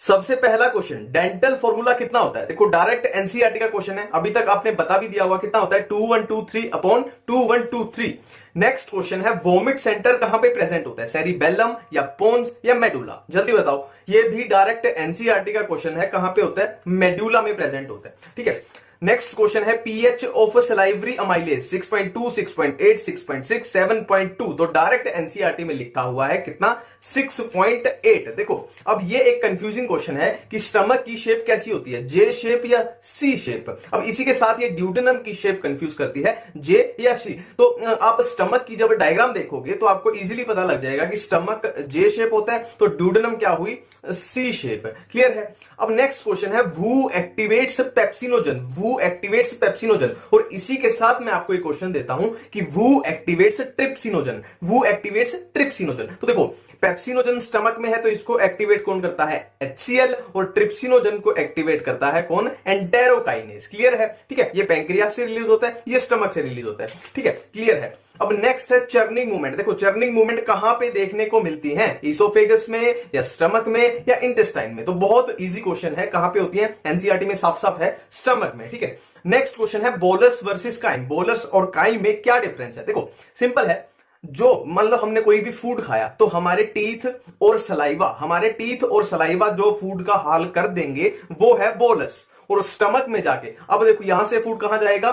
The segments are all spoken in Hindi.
सबसे पहला क्वेश्चन, डेंटल फॉर्मूला कितना होता है? देखो डायरेक्ट एनसीईआरटी का क्वेश्चन है, अभी तक आपने बता भी दिया होगा कितना होता है, 2123 अपॉन 2123। नेक्स्ट क्वेश्चन है, वोमिट सेंटर कहां पे प्रेजेंट होता है? सेरिबेलम या पोन्स या मेडुला? जल्दी बताओ। ये भी डायरेक्ट एनसीईआरटी का क्वेश्चन है, कहां पे होता है? मेडुला में प्रेजेंट होता है। ठीक है, नेक्स्ट क्वेश्चन है, पीएच ऑफ सलाइवरी अमाइलेज 6.2, 6.8, 6.6, 7.2। तो डायरेक्ट एनसीईआरटी में लिखा हुआ है कितना? 6.8। देखो अब ये एक कंफ्यूजिंग क्वेश्चन है कि स्टमक की शेप कैसी होती है, जे शेप या सी शेप। अब इसी के साथ ये ड्यूडेनम की शेप कंफ्यूज करती है, जे या सी। तो आप स्टमक की जब डायग्राम देखोगे तो आपको इजीली पता लग जाएगा कि स्टमक जे शेप होता है तो ड्यूडेनम क्या हुई? सी शेप। क्लियर है? अब नेक्स्ट क्वेश्चन है, वू एक्टिवेट्स पेप्सिनोजन। वू एक्टिवेट्स पेप्सिनोजन, और इसी के साथ मैं आपको एक क्वेश्चन देता हूं कि वू एक्टिवेट्स ट्रिप्सिनोजन। वू एक्टिवेट्स ट्रिप्सिनोजन। तो देखो पेप्सिनोजन स्टमक में है तो इसको एक्टिवेट कौन करता है? HCl। और ट्रिप्सिनोजन को एक्टिवेट करता है कौन? एंटेरोकाइनेज। क्लियर है? ठीक है, ये पैंक्रियास से रिलीज होता है, ये स्टमक से रिलीज होता है। ठीक है, क्लियर है? अब नेक्स्ट है चर्निंग मूवमेंट। देखो चर्निंग मूवमेंट कहां पे देखने को मिलती है? इसोफेगस में या स्टमक में या इंटेस्टाइन में? तो बहुत इजी क्वेश्चन है, कहां पे होती है? एनसीईआरटी में साफ साफ है, स्टमक में। ठीक है, नेक्स्ट क्वेश्चन है, बोलस वर्सेस काइम। बोलस और काइम में क्या डिफरेंस है? देखो सिंपल है, जो मान लो हमने कोई भी फूड खाया तो हमारे टीथ और सलाइवा जो फूड का हाल कर देंगे वो है बोलस। और स्टमक में जाके, अब देखो यहां से फूड कहां जाएगा?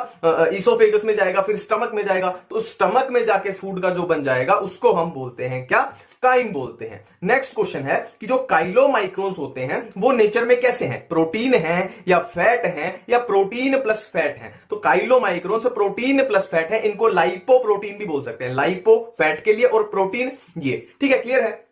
इसोफेगस में जाएगा, फिर स्टमक में जाएगा। तो स्टमक में जाके फूड का जो बन जाएगा उसको हम बोलते हैं क्या? काइम बोलते हैं। नेक्स्ट क्वेश्चन है कि जो काइलोमाइक्रोन्स होते हैं वो नेचर में कैसे हैं? प्रोटीन है या फैट है या प्रोटीन प्लस फैट है? तो काइलोमाइक्रोन्स प्रोटीन प्लस फैट है, इनको लाइपो प्रोटीन भी बोल सकते हैं। लाइपो फैट के लिए और प्रोटीन ये। ठीक है, क्लियर है?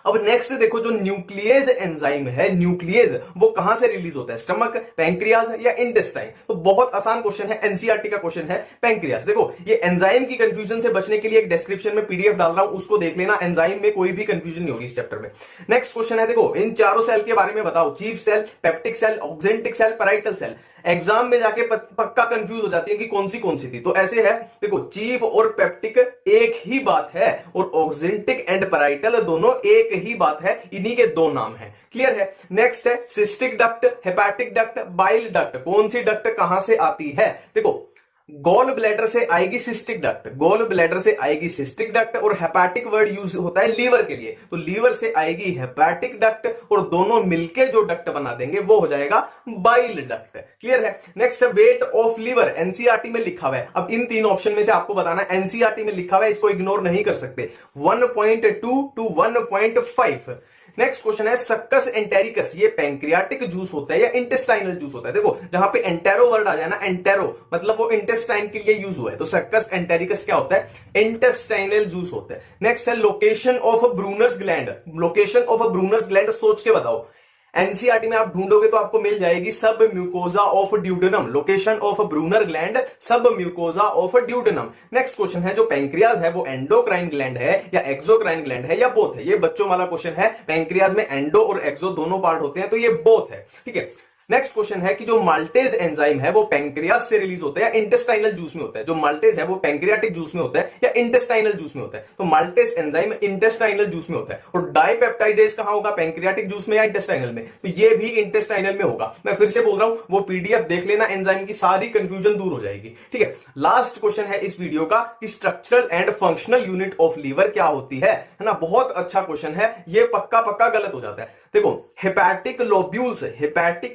अब नेक्स्ट देखो, जो न्यूक्लियेज एंजाइम है, न्यूक्लियेज वो कहां से रिलीज होता है? स्टमक, पैंक्रियाज या इंटेस्टाइन? तो बहुत आसान क्वेश्चन है, एनसीईआरटी का क्वेश्चन है, पैंक्रियाज। देखो ये एंजाइम की कंफ्यूजन से बचने के लिए एक डिस्क्रिप्शन में पीडीएफ डाल रहा हूं, उसको देख लेना। एंजाइम में कोई भी कंफ्यूजन नहीं होगी इस चैप्टर में। नेक्स्ट क्वेश्चन है, देखो इन चारों सेल के बारे में बताओ। Chief cell, peptic cell, oxyntic cell, parietal cell. Exam में जाके पक्का कंफ्यूज हो जाती है कि कौन सी थी। तो ऐसे है, देखो चीफ और पेप्टिक एक ही बात है, और ऑक्जेंटिक एंड पैराइटल दोनों एक ही बात है, इन्हीं के दो नाम है। क्लियर है? नेक्स्ट है cystic duct, hepatic duct, bile duct. कौन सी डक्ट कहां से आती है? देखो गॉल ब्लैडर से आएगी सिस्टिक डक्ट, गॉल ब्लैडर से आएगी सिस्टिक डक्ट, और हेपेटिक वर्ड यूज होता है लीवर के लिए, तो लीवर से आएगी हेपेटिक डक्ट, और दोनों मिलके जो डक्ट बना देंगे वो हो जाएगा बाइल डक्ट। क्लियर है? नेक्स्ट है वेट ऑफ लीवर, एनसीईआरटी में लिखा हुआ है। अब इन तीन ऑप्शन में से आपको बताना है, एनसीईआरटी में लिखा हुआ है, इसको इग्नोर नहीं कर सकते। 1.2 टू 1.5। नेक्स्ट क्वेश्चन है, सक्कस एंटेरिकस, ये पैंक्रियाटिक जूस होता है या इंटेस्टाइनल जूस होता है? देखो जहां पे एंटेरो वर्ड आ जाए ना, एंटेरो मतलब वो इंटेस्टाइन के लिए यूज हुआ है, तो सक्कस एंटेरिकस क्या होता है? इंटेस्टाइनल जूस होता है। नेक्स्ट है location of Brunner's gland, location of Brunner's gland सोच के बताओ। एनसीईआरटी में आप ढूंढोगे तो आपको मिल जाएगी, submucosa of duodenum. Location of Brunner gland, submucosa of duodenum. Next question है, जो पैंक्रियाज है वो एंडोक्राइन ग्लैंड है या एक्सोक्राइन ग्लैंड है या बोथ है? ये बच्चों वाला क्वेश्चन है, पैंक्रियाज में एंडो और एक्सो दोनों पार्ट होते हैं, तो ये बोथ है। ठीक है, नेक्स्ट क्वेश्चन है कि जो माल्टेज एंजाइम है वो पैंक्रियाज से रिलीज होता है या इंटेस्टाइनल जूस में होता है? जो माल्टेज है वो पैंक्रियाटिक जूस में होता है या इंटेस्टाइनल जूस में होता है? तो माल्टेज एंजाइम इंटेस्टाइनल जूस में होता है। और डाइपेप्टाइडेज कहां होगा? पैंक्रियाटिक जूस में या इंटेस्टाइनल में? तो ये भी इंटेस्टाइनल में होगा। मैं फिर से बोल रहा हूं, वो पीडीएफ देख लेना, एंजाइम की सारी कंफ्यूजन दूर हो जाएगी। ठीक है, लास्ट क्वेश्चन है इस वीडियो का कि structural and functional unit of liver क्या होती है ना? बहुत अच्छा क्वेश्चन है, ये पक्का गलत हो जाता है। देखो हेपेटिक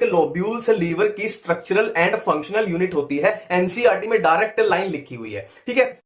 लोब्यूल्स लीवर की स्ट्रक्चरल एंड फंक्शनल यूनिट होती है, एनसीईआरटी में डायरेक्ट लाइन लिखी हुई है। ठीक है,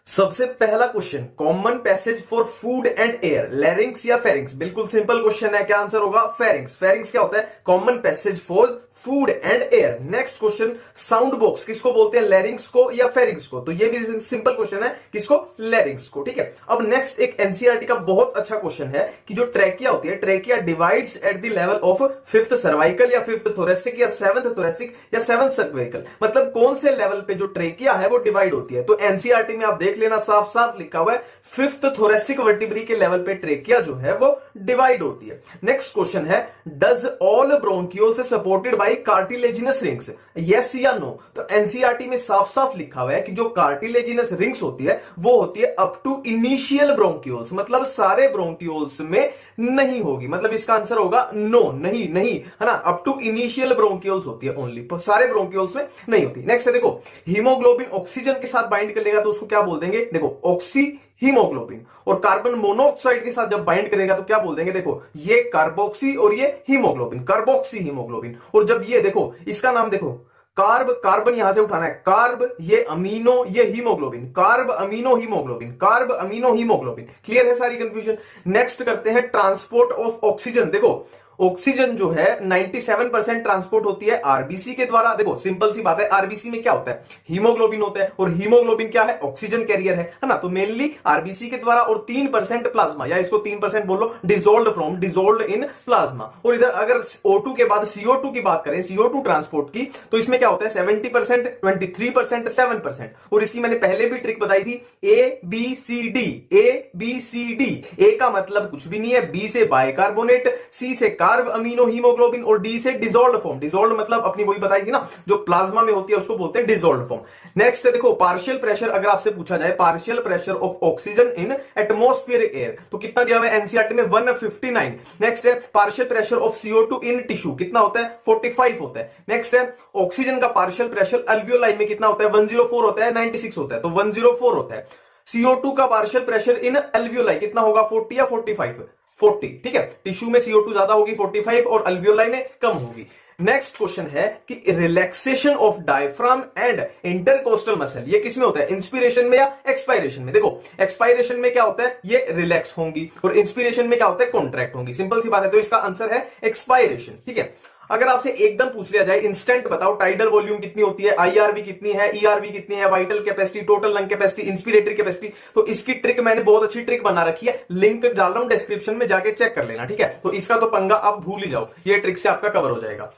सबसे पहला question, common passage for food and air, larynx या फेरिंक्स? बिल्कुल सिंपल क्वेश्चन है, क्या आंसर होगा? फेरिंक्स। फेरिंक्स क्या होता है? Common passage for food and air. Next question, sound box किसको बोलते हैं? लैरिंक्स को या फेरिंक्स को? तो ये भी सिंपल क्वेश्चन है, किसको? लैरिंक्स को। ठीक है, अब नेक्स्ट एक एनसीईआरटी का बहुत अच्छा क्वेश्चन है कि जो ट्रेकिया होती है, trachea divides at the level of 5th cervical या 5th थोरेसिक या 7th थोरेसिक या 7th सर्वाइकल, मतलब कौन से लेवल पे जो ट्रेकिया है वो डिवाइड होती है? तो एनसीईआरटी में आप देख देख लेना, साफ साफ लिखा हुआ है फिफ्थ थोरेसिक वर्टिब्री के लेवल पे ट्रेकिया जो है वो डिवाइड होती है। नेक्स्ट क्वेश्चन है does all bronchioles supported by cartilaginous rings, yes या नो? तो एनसीईआरटी में साफ साफ लिखा हुआ है कि जो कार्टिलेजिनस रिंग्स होती है वो होती है अप टू इनिशियल ब्रोंकियोल्स, मतलब सारे ब्रोंकियोल्स में नहीं होगी, मतलब इसका आंसर होगा नो, नहीं नहीं, है ना, अप टू इनिशियल ब्रोंकियोल्स होती है ओनली, सारे ब्रोंकियोल्स में नहीं होती। नेक्स्ट है देखो, हीमोग्लोबिन ऑक्सीजन के साथ बाइंड कर लेगा तो उसको क्या बोल देंगे, देखो ऑक्सी हीमोग्लोबिन, और कार्बन मोनोऑक्साइड के साथ जब बाइंड करेगा तो क्या बोल देंगे, देखो ये कार्बोक्सी और ये हीमोग्लोबिन, कार्बोक्सी हीमोग्लोबिन। और जब ये देखो इसका नाम देखो कार्ब, कार्बन यहां से उठाना है, कार्ब ये अमीनो ये haemoglobin, carb amino haemoglobin, carb amino haemoglobin. Clear है सारी कंफ्यूजन? नेक्स्ट करते हैं ट्रांसपोर्ट ऑफ ऑक्सीजन। देखो ऑक्सीजन जो है 97% ट्रांसपोर्ट होती है आरबीसी के द्वारा। देखो सिंपल सी बात है, आरबीसी में क्या होता है, हीमोग्लोबिन होता है, और हीमोग्लोबिन क्या है, ऑक्सीजन कैरियर है ना, तो मेनली आरबीसी के द्वारा, और 3% प्लाज्मा, या इसको 3% बोलो, dissolve from, dissolve in plasma. और इधर अगर O2 के बाद CO2 की बात करें, CO2 ट्रांसपोर्ट की, तो इसमें क्या होता है 70%, 23%, 7%। और इसकी मैंने पहले भी ट्रिक बताई थी, ABCD, ABCD। ए का मतलब कुछ भी नहीं है, बी से बाइकार्बोनेट, सी से कार्ब अमीनो हीमोग्लोबिन, और डी से डिसॉल्व्ड फॉर्म। डिसॉल्व्ड मतलब अपनी वही बताई थी ना, जो प्लाज्मा में होती है उसको बोलते हैं डिसॉल्व्ड फॉर्म। नेक्स्ट देखो पार्शियल प्रेशर, अगर आपसे पूछा जाए partial pressure of oxygen in atmospheric air, तो कितना दिया हुआ है एनसीईआरटी में 159। नेक्स्ट है partial pressure of CO2 in tissue, कितना होता है 45 होता है। नेक्स्ट है ऑक्सीजन का पार्शियल प्रेशर अल्वियोलाई में कितना होता है 104 होता है, 96 होता है, तो 104 होता है। CO2 का पार्शियल प्रेशर इन अल्वियोलाई कितना होगा 40 या 45, 40, ठीक है, टिश्यू में CO2 ज्यादा होगी 45 और अल्वियोलाई में कम होगी। नेक्स्ट क्वेश्चन है कि relaxation of diaphragm and intercostal muscle, ये किसमें होता है, इंस्पिरेशन में या एक्सपायरेशन में? देखो एक्सपायरेशन में क्या होता है, ये रिलैक्स होंगी, और इंस्पिरेशन में क्या होता है, कॉन्ट्रैक्ट होंगी। सिंपल सी बात है, तो इसका आंसर है एक्सपायरेशन। ठीक है, अगर आपसे एकदम पूछ लिया जाए इंस्टेंट बताओ टाइडल वॉल्यूम कितनी होती है, आईआरवी कितनी है, ईआरवी कितनी है, vital capacity, total lung capacity, inspiratory capacity, तो इसकी ट्रिक मैंने बहुत अच्छी ट्रिक बना रखी है, लिंक डाल रहा हूं डिस्क्रिप्शन में, जाके चेक कर लेना। ठीक है, तो इसका तो पंगा आप भूल ही जाओ, ये ट्रिक से आपका कवर हो जाएगा।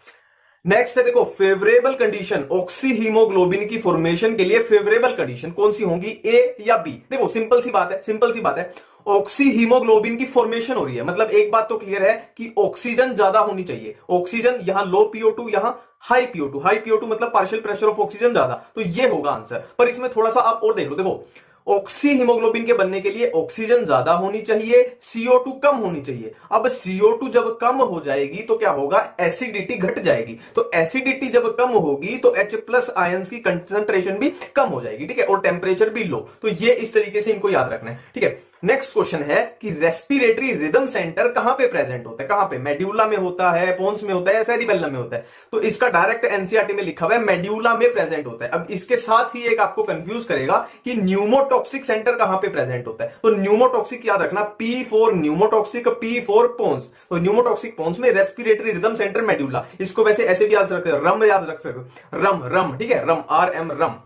नेक्स्ट है देखो फेवरेबल कंडीशन ऑक्सी हीमोग्लोबिन की फॉर्मेशन के लिए फेवरेबल कंडीशन कौन सी होंगी, ए या बी? देखो सिंपल सी बात है, सिंपल सी बात है, ऑक्सी हीमोग्लोबिन की फॉर्मेशन हो रही है, मतलब एक बात तो क्लियर है कि ऑक्सीजन ज्यादा होनी चाहिए, ऑक्सीजन यहां लो PO2 यहां हाई PO2, हाई PO2 मतलब पार्शियल प्रेशर ऑफ ऑक्सीजन ज्यादा, तो ये होगा आंसर। पर इसमें थोड़ा सा आप और देख लो, देखो ऑक्सी हीमोग्लोबिन के बनने के लिए ऑक्सीजन ज्यादा होनी चाहिए, CO2 कम होनी चाहिए। अब CO2 जब कम हो जाएगी तो क्या होगा, एसिडिटी घट जाएगी, तो एसिडिटी जब कम होगी तो H+ आयंस की कंसंट्रेशन भी कम हो जाएगी। ठीक है, और टेम्परेचर भी लो, तो ये इस तरीके से इनको याद रखना है। ठीक है, नेक्स्ट क्वेश्चन है कि रेस्पिरेटरी रिदम सेंटर कहां पे प्रेजेंट होता है, कहां पे, मेड्यूला में होता है, पोन्स में होता है, सेरिबेलम में होता है? तो इसका डायरेक्ट एनसीईआरटी में लिखा हुआ है मेड्यूला में प्रेजेंट होता है। अब इसके साथ ही एक आपको कंफ्यूज करेगा कि न्यूमोटॉक्सिक सेंटर कहां पे प्रेजेंट होता है, तो न्यूमोटॉक्सिक याद रखना, P for pneumotaxic, P for pons, तो न्यूमोटॉक्सिक पोन्स में, रेस्पिरेटरी रिदम सेंटर मेड्यूला। इसको वैसे ऐसे भी याद रख सकते हो, रम याद रख सकते हो, रम रम, ठीक है, रम, RM रम।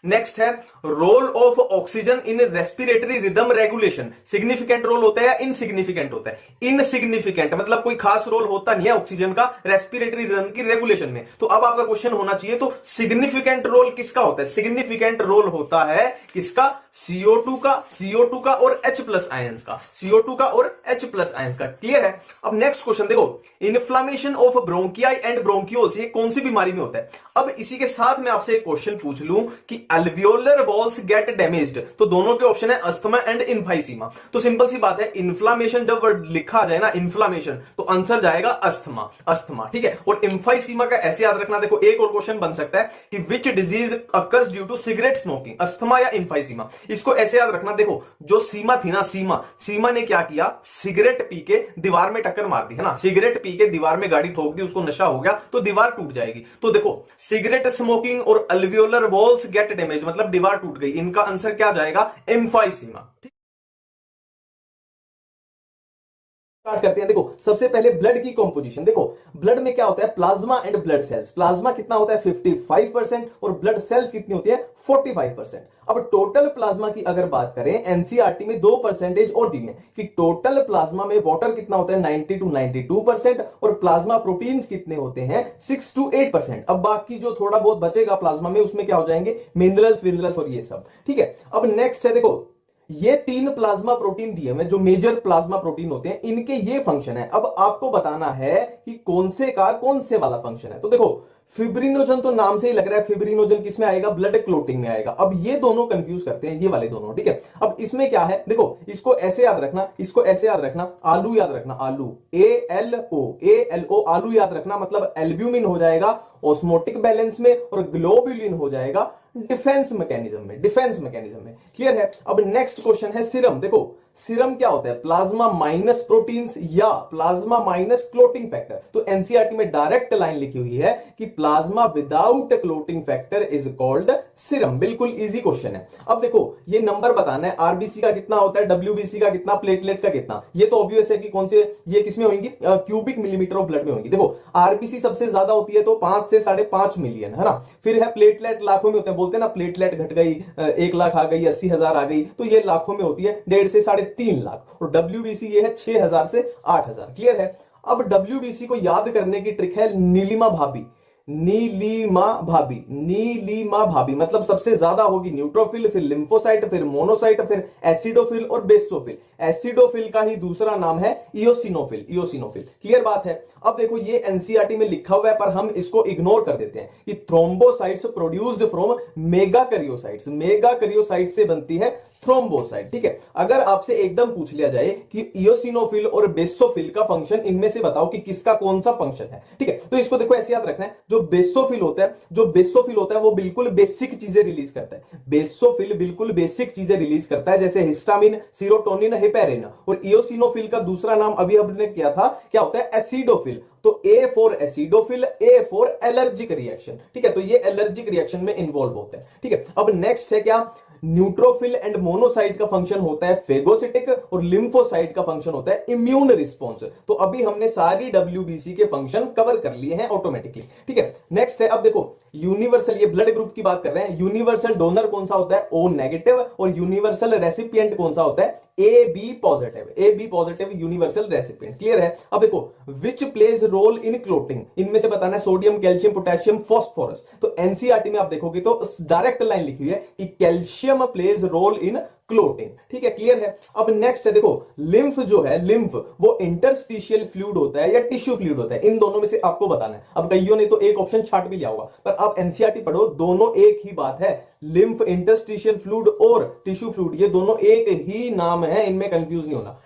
नेक्स्ट है role of oxygen in respiratory rhythm regulation, significant role होता है या इनसिग्निफिकेंट होता है? इनसिग्निफिकेंट, मतलब कोई खास रोल होता नहीं है ऑक्सीजन का रेस्पिरेटरी रिदम की रेगुलेशन में। तो अब आपका क्वेश्चन होना चाहिए, तो सिग्निफिकेंट रोल किसका होता है? सिग्निफिकेंट रोल होता है किसका, CO2 का और H+ आयंस का, CO2 का और H+ आयंस का। क्लियर है? अब नेक्स्ट क्वेश्चन देखो, इन्फ्लामेशन ऑफ ब्रोंकियाई एंड ब्रोंकियोल्स, ये कौन सी बीमारी में होता है? अब इसी के साथ मैं आपसे एक क्वेश्चन पूछ लूं कि अल्वियोलर वॉल्स गेट डैमेज्ड, तो दोनों के ऑप्शन है अस्थमा एंड इन्फाइसीमा। तो सिंपल सी बात है, इन्फ्लामेशन जब वर्ड लिखा जाए ना, इन्फ्लामेशन, तो आंसर जाएगा अस्थमा, अस्थमा। ठीक है, और इन्फाइसीमा का ऐसे याद रखना, देखो एक और क्वेश्चन बन सकता है कि which disease occurs due to cigarette smoking, asthma या इन्फाइसीमा? इसको ऐसे याद रखना, देखो जो सीमा थी ना, सीमा ने क्या किया, सिगरेट पी के दीवार में टक्कर मार दी, है ना, सिगरेट पी के दीवार में गाड़ी ठोक दी, उसको नशा हो गया तो दीवार टूट जाएगी। तो देखो सिगरेट स्मोकिंग और अल्वियोलर वॉल्स गेट डैमेज मतलब दीवार टूट गई, इनका आंसर क्या जाएगा, एम्फाइसीमा। स्टार्ट करते हैं। देखो सबसे पहले ब्लड की कंपोजिशन देखो, ब्लड में क्या होता है, plasma and blood cells. Plasma कितना होता है 55% और ब्लड सेल्स कितनी होती है 45%। अब टोटल प्लाज्मा की अगर बात करें, एनसीईआरटी में 2% और दी है कि टोटल प्लाज्मा में वाटर कितना होता है 90 to 92% और प्लाज्मा प्रोटीन्स कितने होते हैं 6 to 8%। अब बाकी जो थोड़ा बहुत बचेगा प्लाज्मा में उसमें क्या हो जाएंगे मिनरल्स विनरल्स और ये सब, ठीक है। अब नेक्स्ट है देखो, ये 3 प्लाज्मा प्रोटीन दिए हुए जो मेजर प्लाज्मा प्रोटीन होते हैं, इनके ये फंक्शन है। अब आपको बताना है कि कौन से का कौन से वाला फंक्शन है। तो देखो फिब्रिनोजन तो नाम से ही लग रहा है, फिब्रिनोजन किसमें आएगा, ब्लड क्लोटिंग में आएगा। अब ये दोनों कंफ्यूज करते हैं, ये वाले दोनों, ठीक है। अब इसमें क्या है देखो, इसको ऐसे याद रखना, इसको ऐसे याद रखना, आलू याद रखना, आलू ALO आलू याद रखना, मतलब एल्ब्यूमिन हो जाएगा ऑस्मोटिक बैलेंस में और ग्लोबुलिन हो जाएगा डिफेंस मैकेनिज्म में, डिफेंस मैकेनिज्म में, क्लियर है। अब नेक्स्ट क्वेश्चन है सीरम। देखो सीरम क्या होता है, प्लाज्मा माइनस प्रोटीन्स या प्लाज्मा माइनस क्लोटिंग फैक्टर। तो एनसीईआरटी में डायरेक्ट लाइन लिखी हुई है कि plasma without clotting factor is called serum. बिल्कुल इजी क्वेश्चन है। अब देखो ये नंबर बताना है, आरबीसी का कितना होता है, डब्ल्यूबीसी का कितना, प्लेटलेट का कितना। ये तो ऑब्वियस है कि कौन से, ये किसमें होंगी, क्यूबिक मिलीमीटर ऑफ ब्लड में होंगी। देखो आरबीसी सबसे ज्यादा होती है तो 5 से 5.5 मिलियन, है ना। फिर है प्लेटलेट, लाखों में होते हैं, बोलते हैं ना प्लेटलेट घट गई 1 लाख आ गई, 80,000 आ गई, तो ये लाखों में होती है, 1.5 से 3.5 लाख। और डब्ल्यूबीसी ये है 6,000 से 8,000, क्लियर है। अब डब्ल्यूबीसी को याद करने की ट्रिक है नीलिमा भाभी, नीलिमा भाभी, नीलिमा भाभी मतलब सबसे ज्यादा होगी न्यूट्रोफिल, फिर लिम्फोसाइट, फिर मोनोसाइट, फिर एसिडोफिल और बेसोफिल। एसिडोफिल का ही दूसरा नाम है इयोसिनोफिल, इयोसिनोफिल, क्लियर बात है। अब देखो ये एनसीईआरटी में लिखा हुआ है पर हम इसको इग्नोर कर देते हैं कि थ्रोम्बोसाइट्स प्रोड्यूस्ड फ्रॉम मेगाकैरियोसाइट्स, मेगाकैरियोसाइट से बनती है थ्रोम्बोसाइट, ठीक है। अगर आपसे एकदम पूछ लिया जाए कि इयोसिनोफिल और बेसोफिल का फंक्शन इनमें से बताओ कि किसका कौन सा फंक्शन है, ठीक है। तो इसको देखो ऐसे याद रखना है, जो बेसोफिल होता है, जो बेसोफिल होता है वो बिल्कुल बेसिक चीजें रिलीज करता है। बेसोफिल बिल्कुल बेसिक चीजें रिलीज करता है, जैसे हिस्टामिन, सीरोटोनिन, हेपेरिन। और इयोसिनोफिल का दूसरा नाम अभी हमने किया था, क्या होता है एसिडोफिल। तो A for acidophil, A for allergic reaction, ठीक है। तो ये एलर्जिक रिएक्शन में इन्वॉल्व होते हैं, ठीक है। अब नेक्स्ट है क्या, न्यूट्रोफिल एंड मोनोसाइट का फंक्शन होता है फेगोसिटिक और लिम्फोसाइट का फंक्शन होता है इम्यून रिस्पॉन्स। तो अभी हमने सारी डब्ल्यूबीसी के फंक्शन कवर कर लिए हैं ऑटोमेटिकली, ठीक है। नेक्स्ट है, अब देखो यूनिवर्सल, ये ब्लड ग्रुप की बात कर रहे हैं, यूनिवर्सल डोनर कौन सा होता है O नेगेटिव और यूनिवर्सल रेसिपिएंट कौन सा होता है AB positive, AB positive universal recipient, clear है। अब देखो which plays role in clotting, इनमें से बताना है सोडियम, कैल्शियम, पोटेशियम, फास्फोरस। तो एनसीईआरटी में आप देखोगे तो डायरेक्ट लाइन लिखी हुई है कि calcium plays role in clotting, ठीक है, क्लियर है। अब नेक्स्ट है देखो लिम्फ जो है, लिम्फ वो इंटरस्टिशियल फ्लूइड होता है या टिश्यू फ्लूइड होता है, इन दोनों में से आपको बताना है। अब कईयों ने तो एक ऑप्शन छाट भी लिया होगा, पर आप एनसीईआरटी पढ़ो, दोनों एक ही बात है। लिम्फ, इंटरस्टिशियल फ्लूइड और टिश्यू फ्लूइड ये दोनों एक ही नाम है, इनमें कंफ्यूज नहीं होना।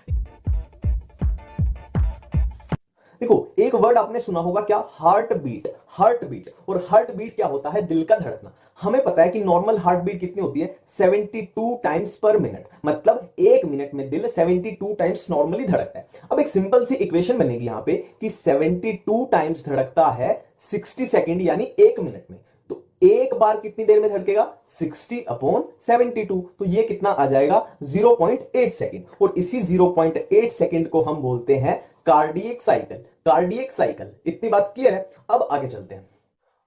देखो एक वर्ड आपने सुना होगा क्या, हार्ट बीट। हार्ट बीट, और हार्ट बीट क्या होता है, दिल का धड़कना। हमें पता है कि नॉर्मल हार्ट बीट कितनी होती है 72 टाइम्स पर मिनट, मतलब 1 मिनट में दिल 72 टाइम्स नॉर्मली धड़कता है। अब एक सिंपल सी इक्वेशन बनेगी यहां पे कि 72 टाइम्स धड़कता है 60 सेकेंड यानी 1 मिनट में। तो एक बार कितनी देर में धड़केगा 60/72, तो ये कितना आ जाएगा 0.8 सेकेंड। और इसी 0.8 सेकेंड को हम बोलते हैं कार्डियक साइकिल, कार्डियक साइकिल। इतनी बात क्लियर है। अब आगे चलते हैं।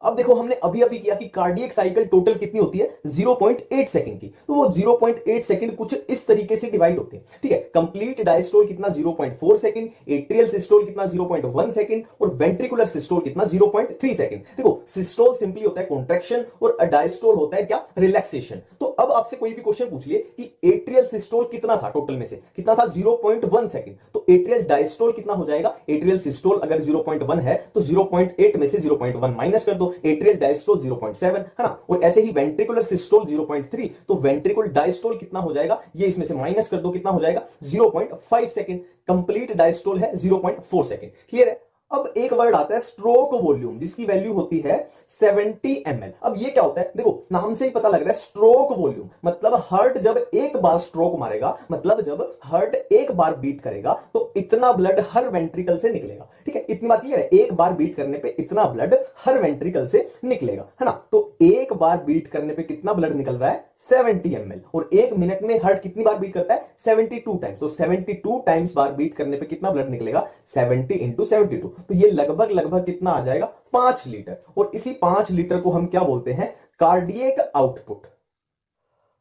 अब देखो हमने अभी अभी किया कि कार्डियक साइकिल टोटल कितनी होती है 0.8 सेकंड की, तो वो 0.8 सेकंड कुछ इस तरीके से डिवाइड होते हैं, ठीक है। कंप्लीट डायस्टोल कितना 0.4 सेकंड, एट्रियल सिस्टोल कितना 0.1 सेकंड और वेंट्रिकुलर सिस्टोल कितना 0.3 सेकंड। देखो सिस्टोल सिंपली होता है कॉन्ट्रैक्शन और डायस्टोल होता है क्या, रिलैक्सेशन। तो अब आपसे कोई भी क्वेश्चन पूछ लिए कि एट्रियल सिस्टोल कितना था, टोटल में से कितना था 0.1 सेकंड, तो एट्रियल डायस्टोल कितना हो जाएगा, एट्रियल सिस्टोल अगर 0.1 है तो 0.8 में से 0.1 माइनस कर दो, एट्रियल डायस्टोल 0.7 है ना। और ऐसे ही वेंट्रिकुलर सिस्टोल 0.3, तो वेंट्रिकुलर डायस्टोल कितना हो जाएगा, ये इसमें से माइनस कर दो, कितना हो जाएगा 0.5 सेकंड। कंप्लीट डायस्टोल है 0.4 सेकंड, क्लियर है। अब एक वर्ड आता है स्ट्रोक वॉल्यूम, जिसकी वैल्यू होती है 70 ml। अब ये क्या होता है, देखो नाम से ही पता लग रहा है स्ट्रोक वॉल्यूम, मतलब हार्ट जब एक बार स्ट्रोक मारेगा, मतलब जब हार्ट एक बार बीट करेगा तो इतना ब्लड हर वेंट्रिकल से निकलेगा। ठीक है, इतनी बात क्लियर है, एक बार बीट करने पे इतना ब्लड हर वेंट्रिकल से निकलेगा, है ना। तो एक बार बीट करने पे कितना ब्लड निकल रहा है, 70 ml। और एक मिनट में हार्ट कितनी बार बीट करता है, 72 टाइम्स। तो 72 टाइम्स बार बीट करने पे कितना ब्लड निकलेगा, 70 इंटू 72। तो ये लगभग लगभग कितना आ जाएगा, 5 लीटर। और इसी 5 लीटर को हम क्या बोलते हैं, कार्डियक आउटपुट।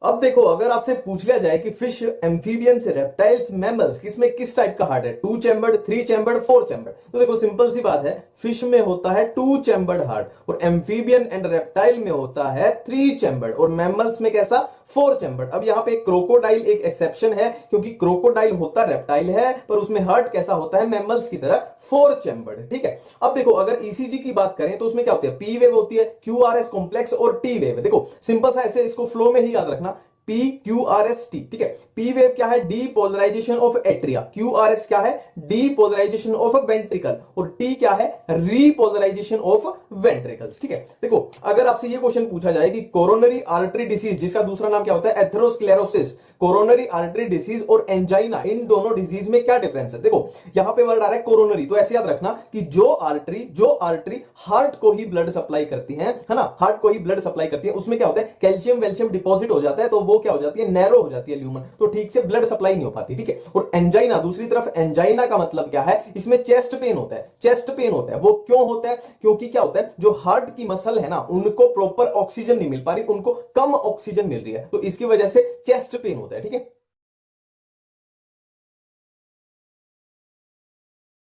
अब देखो अगर आपसे पूछ लिया जाए कि फिश, एम्फीबियंस, रेप्टाइल्स, मैमल्स किसमें किस टाइप का हार्ट है, 2 चैम्बर्ड, 3 चैम्बर्ड, 4 चैम्बर्ड, तो देखो सिंपल सी बात है, फिश में होता है 2 चैम्बर्ड हार्ट और एम्फीबियन एंड रेप्टाइल में होता है 3 चैम्बर्ड और मैमल्स में कैसा, 4 चैम्बर्ड। अब यहां पे क्रोकोडाइल एक एक्सेप्शन है, क्योंकि क्रोकोडाइल होता रेप्टाइल है पर उसमें हार्ट कैसा होता है, मैमल्स की तरह 4 चैम्बर्ड। ठीक है, अब देखो अगर ईसीजी की बात करें तो उसमें क्या होती है, पी वेव होती है, क्यूआरएस कॉम्प्लेक्स और टी वेव। देखो सिंपल सा ऐसे इसको फ्लो में ही याद रखना, P Q R S T. ठीक है, पी वेव क्या है, depolarisation of atria, Q R S क्या है, डीपोलराइजेशन ऑफ वेंट्रिकल, और टी क्या है, रीपोलराइजेशन ऑफ वेंट्रिकल्स। ठीक है, देखो अगर आपसे ये क्वेश्चन पूछा जाए कि कोरोनरी आर्टरी डिसीज, जिसका दूसरा नाम क्या होता है, एथेरोस्क्लेरोसिस, कोरोनरी आर्टरी डिसीज और एंजाइना, इन दोनों डिजीज में क्या डिफरेंस है। देखो यहां पे वर्ड आ रहा है कोरोनरी, तो ऐसे याद रखना कि जो आर्टरी हार्ट को ही ब्लड सप्लाई करती है ना, हार्ट को ही ब्लड सप्लाई करती है, उसमें क्या होता है, कैल्शियम वेल्शियम डिपॉजिट हो जाता है, तो वो क्या हो जाती है, नैरो हो जाती है ल्यूमन, तो ठीक से ब्लड सप्लाई नहीं हो पाती। ठीक है, और एंजाइना, दूसरी तरफ एंजाइना का मतलब क्या है, इसमें चेस्ट पेन होता है, चेस्ट पेन होता है। वो क्यों होता है, क्योंकि क्या होता है, जो हार्ट की मसल है ना, उनको प्रॉपर ऑक्सीजन नहीं मिल पा रही, उनको कम ऑक्सीजन मिल रही है, तो इसकी वजह से चेस्ट पेन होता है। ठीक है,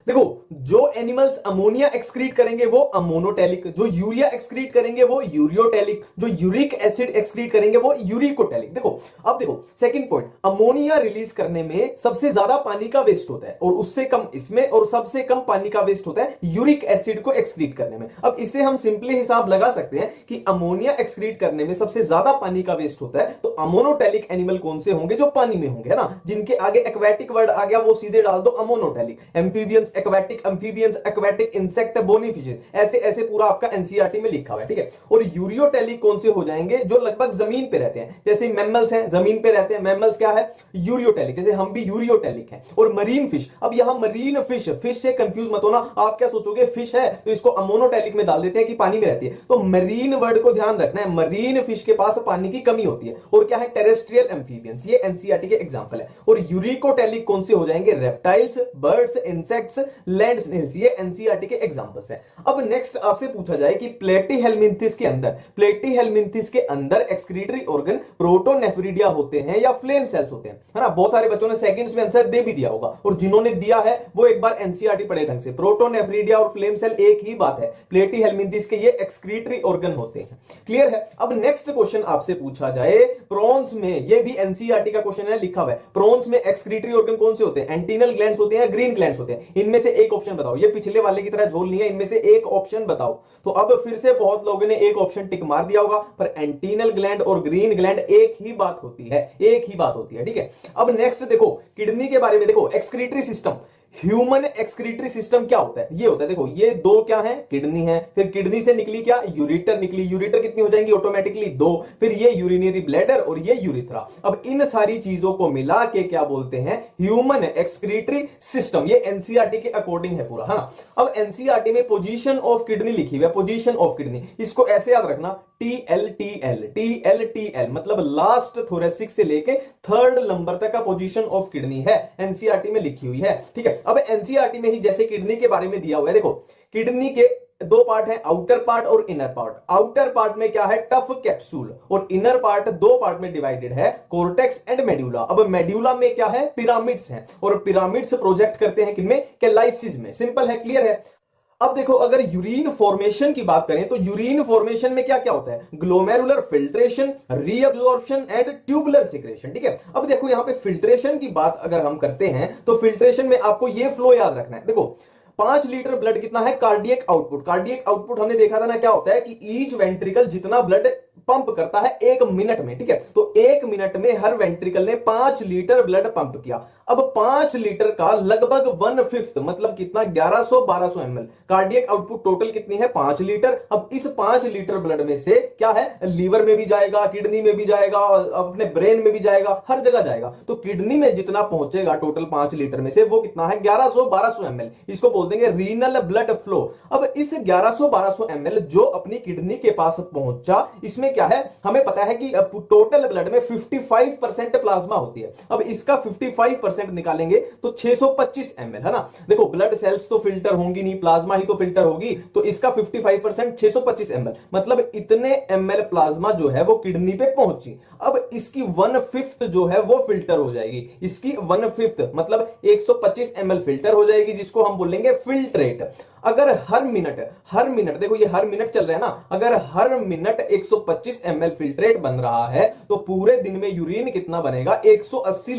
देखो जो एनिमल्स अमोनिया एक्सक्रीट करेंगे वो अमोनोटेलिक, जो यूरिया एक्सक्रीट करेंगे वो यूरियोटेलिक, जो यूरिक एसिड एक्सक्रीट करेंगे वो यूरिकोटेलिक। देखो अब देखो सेकंड पॉइंट, अमोनिया रिलीज करने में सबसे ज्यादा पानी का वेस्ट होता है और उससे कम इसमें, और सबसे कम पानी का वेस्ट होता है यूरिक एसिड को एक्सक्रीट करने में। अब इसे हम सिंपली हिसाब लगा सकते हैं कि अमोनिया एक्सक्रीट करने में सबसे ज्यादा पानी का वेस्ट होता है, तो अमोनोटेलिक एनिमल कौन से होंगे, जो पानी में होंगे, है ना, जिनके आगे एक्वेटिक वर्ड आ गया वो सीधे डाल दो ammonotelic. Amphibians aquatic, amphibians aquatic, insect, bony fishes, ऐसे ऐसे पूरा आपका एनसीईआरटी में लिखा हुआ है। ठीक है, और यूरियोटेलिक कौन से हो जाएंगे, जो लगभग जमीन पे रहते हैं, जैसे मैमल्स हैं जमीन पे रहते हैं, मैमल्स क्या है, यूरियोटेलिक, जैसे हम भी यूरियोटेलिक हैं। और मरीन फिश, अब यहां मरीन फिश, फिश से कंफ्यूज मत होना, आप क्या सोचोगे फिश है तो इसको अमोनोटेलिक में डाल देते हैं कि पानी में रहती है, तो मरीन वर्ड को ध्यान रखना है, मरीन फिश के पास पानी की कमी होती है। और क्या है, टेरेस्ट्रियल एम्फीबियंस, ये एनसीईआरटी के एग्जांपल है। और यूरिकोटेलिक कौन से हो जाएंगे, reptiles, birds, insects, land snails, ये एनसीईआरटी के एग्जांपल्स हैं। अब नेक्स्ट आपसे पूछा जाए कि प्लेटीहेल्मिंथिस के अंदर एक्सक्रीटरी ऑर्गन प्रोटोनेफ्रिडिया होते हैं या फ्लेम सेल्स होते हैं, है ना। बहुत सारे बच्चों ने सेकंड्स में आंसर दे भी दिया होगा, और जिन्होंने दिया है वो एक बार एनसीईआरटी पढ़े ढंग से, प्रोटोनेफ्रिडिया और फ्लेम सेल एक ही बात है, प्लेटीहेल्मिंथिस के ये एक्सक्रीटरी ऑर्गन होते हैं। क्लियर है। अब नेक्स्ट क्वेश्चन आपसे पूछा जाए, प्रॉन्स में, ये भी एनसीईआरटी का क्वेश्चन है, लिखा हुआ है, प्रॉन्स में एक्सक्रीटरी ऑर्गन कौन से होते हैं, एंटीनल ग्लैंड्स होते हैं, ग्रीन ग्लैंड्स होते हैं, इनमें से एक ऑप्शन बताओ। ये पिछले वाले की तरह झोल नहीं है, इनमें से एक ऑप्शन बताओ। तो अब फिर से बहुत लोगों ने एक ऑप्शन टिक मार दिया होगा, पर एंटीनल ग्लैंड और ग्रीन ग्लैंड एक ही बात होती है, एक ही बात होती है। ठीक है, अब नेक्स्ट देखो किडनी के बारे में, देखो excretory system, human excretory system क्या होता है, ये होता है, देखो ये दो क्या है, किडनी है, फिर किडनी से निकली क्या, यूरिटर निकली, यूरिटर कितनी हो जाएंगी ऑटोमेटिकली, 2, फिर ये यूरिनरी ब्लैडर और ये यूरिथ्रा। अब इन सारी चीजों को मिला के क्या बोलते हैं, ह्यूमन एक्सक्रीटरी सिस्टम। ये एनसीईआरटी के अकॉर्डिंग है पूरा, है ना। अब एनसीईआरटी में पोजीशन ऑफ किडनी लिखी हुई है, पोजीशन ऑफ किडनी, इसको ऐसे याद रखना, टीएल मतलब लास्ट थोरेसिक से लेके थर्ड नंबर तक का पोजीशन ऑफ किडनी है, एनसीईआरटी में लिखी हुई है। ठीक है, अब एनसीईआरटी में ही जैसे किडनी के बारे में दिया हुआ है, देखो किडनी के दो पार्ट है, आउटर पार्ट और इनर पार्ट। आउटर पार्ट में क्या है, टफ कैप्सूल, और इनर पार्ट दो पार्ट में डिवाइडेड है, कोर्टेक्स एंड मेड्यूला। अब मेड्यूला में क्या है, पिरामिड्स हैं, और पिरामिड्स प्रोजेक्ट करते हैं किनमें, कैलाइसिस में। सिंपल है, क्लियर है। अब देखो अगर यूरिन फॉर्मेशन की बात करें तो यूरिन फॉर्मेशन में क्या क्या होता है, glomerular filtration, reabsorption and tubular secretion. ठीक है, अब देखो यहां पे फिल्ट्रेशन की बात अगर हम करते हैं तो फिल्ट्रेशन में आपको ये फ्लो याद रखना है। देखो 5 लीटर ब्लड कितना है, कार्डियक आउटपुट। कार्डियक आउटपुट हमने देखा था ना, क्या होता है कि ईच वेंट्रिकल जितना ब्लड पंप करता है 1 मिनट में, ठीक है। तो 1 मिनट में हर वेंट्रिकल ने 5 लीटर ब्लड पंप किया। अब 5 लीटर का लगभग 1/5 मतलब कितना 1100-1200 ml कार्डियक आउटपुट टोटल कितनी है 5 लीटर। अब इस 5 लीटर ब्लड में से क्या है लीवर में भी जाएगा, किडनी में भी जाएगा, अपने ब्रेन में भी जाएगा, हर जगह जाएगा। तो किडनी में जितना पहुंचेगा टोटल 5 लीटर में से वो कितना है 1100-1200 ml, इसको बोल देंगे रीनल ब्लड फ्लो। अब इस 1100-1200 ml जो अपनी किडनी के पास पहुंचा, इसमें क्या है हमें पता है कि टोटल ब्लड में 55% प्लाज्मा होती है। अब इसका 55% निकालेंगे तो 625 ml है ना। देखो ब्लड सेल्स तो फिल्टर होंगी नहीं, प्लाज्मा ही तो फिल्टर होगी, तो इसका 55% 625 ml मतलब इतने ml प्लाज्मा जो है वो किडनी पे पहुंची। अब इसकी 1/5 जो है वो फिल्टर हो जाएगी, इसकी 1/5 मतलब 125 ml फिल्टर हो जाएगी, जिसको हम बोलेंगे फिल्ट्रेट। अगर हर मिनट देखो ये हर मिनट चल रहा है ना, अगर हर मिनट 125 ml फिल्ट्रेट बन रहा है तो पूरे दिन में यूरिन कितना बनेगा 180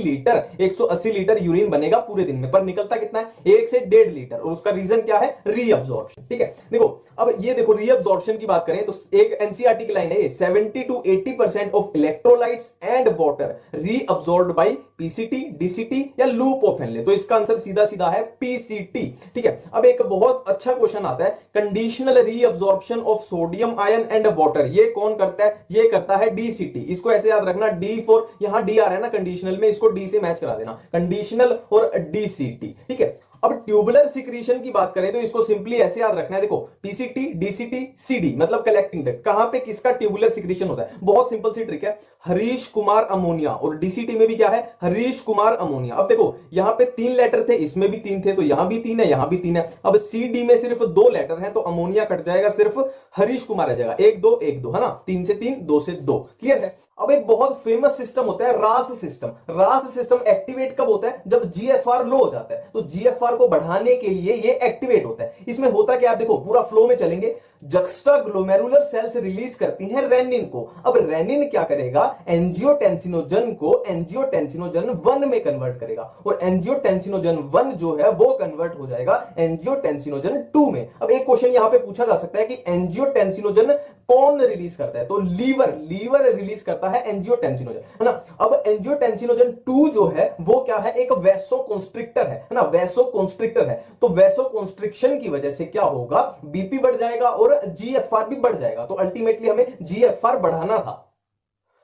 लीटर यूरिन बनेगा पूरे दिन में। पर निकलता कितना है 1 से 1.5 लीटर, और उसका रीजन क्या है रीअब्जॉर्प्शन, ठीक है। देखो अब ये देखो रीअब्जॉर्प्शन की बात करें तो एक एनसीईआरटी की लाइन है 70-80% of electrolytes and water reabsorbed by PCT, DCT या लूप ऑफ हेनले। तो इसका आंसर सीधा सीधा है पीसीटी, ठीक है। अब एक बहुत अच्छा क्वेश्चन आता है conditional reabsorption of sodium ion and water, ये कौन करता है, ये करता है डीसीटी। इसको ऐसे याद रखना डी फॉर, यहां डी आ रहा है ना कंडीशनल में, इसको डी से मैच करा देना, कंडीशनल और डीसीटी, ठीक है। अब ट्यूबुलर सिक्रीशन की बात करें तो इसको सिंपली ऐसे याद रखना है, देखो पीसीटी, डीसीटी, सीडी मतलब कलेक्टिंग डक्ट, कहां पे किसका ट्यूबुलर सिक्रीशन होता है, बहुत सिंपल सी ट्रिक है, हरीश कुमार अमोनिया। और डीसीटी में भी क्या है हरीश कुमार अमोनिया। अब देखो यहां पे 3 लेटर थे, इसमें भी 3 थे, तो यहां भी 3 है, यहां भी 3 है। अब सीडी में सिर्फ 2 लेटर हैं तो अमोनिया कट जाएगा, सिर्फ हरीश कुमार रह जाएगा, 1 2 1 2 है ना, 3 से 3 2 से 2, क्लियर है। अब एक बहुत फेमस सिस्टम होता है रास सिस्टम। रास सिस्टम एक्टिवेट कब होता है जब जीएफआर लो हो जाता है, तो जीएफआर को बढ़ाने के लिए ये एक्टिवेट होता है। इसमें होता क्या, आप देखो पूरा फ्लो में चलेंगे, जक्स्टा ग्लोमेरुलर सेल्स रिलीज करती हैं रेनिन को। अब रेनिन क्या करेगा एंजियोटेंसिनोजन को एंजियोटेंसिनोजन 1 में कन्वर्ट करेगा, और एंजियोटेंसिनोजन 1 जो है वो कन्वर्ट हो जाएगा एंजियोटेंसिनोजन 2 में। अब एक क्वेश्चन यहां पे पूछा जा सकता है कि एंजियोटेंसिनोजन कौन रिलीज करता है, तो लीवर रिलीज करता है एंजियोटेंसिनोजन, है ना। अब एंजियोटेंसिनोजन 2 जो है वो क्या है एक वैसोकॉन्स्ट्रिक्टर है ना, वैसोकॉन्स्ट्रिक्टर है। तो वैसोकॉन्स्ट्रिक्शन की वजह से क्या होगा बीपी बढ़ जाएगा और जीएफआर भी बढ़ जाएगा, तो अल्टीमेटली हमें जीएफआर बढ़ाना था।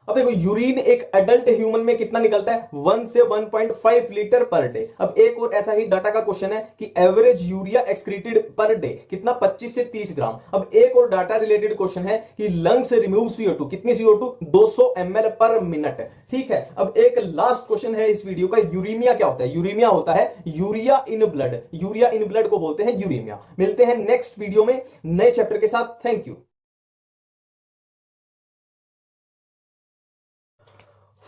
अब देखो यूरिन एक एडल्ट ह्यूमन में कितना निकलता है 1 से 1.5 लीटर पर डे। अब एक और ऐसा ही डाटा का क्वेश्चन है कि average urea excreted per day कितना 25 से 30 ग्राम। अब एक और डाटा रिलेटेड क्वेश्चन है कि लंग्स रिमूव CO2 कितनी CO2 200 ml पर मिनट, ठीक है। अब एक लास्ट क्वेश्चन है इस वीडियो का, यूरीमिया क्या होता है, यूरीमिया होता है urea in blood, urea in blood को बोलते हैं यूरीमिया। मिलते हैं नेक्स्ट वीडियो में नए चैप्टर के साथ, थैंक यू।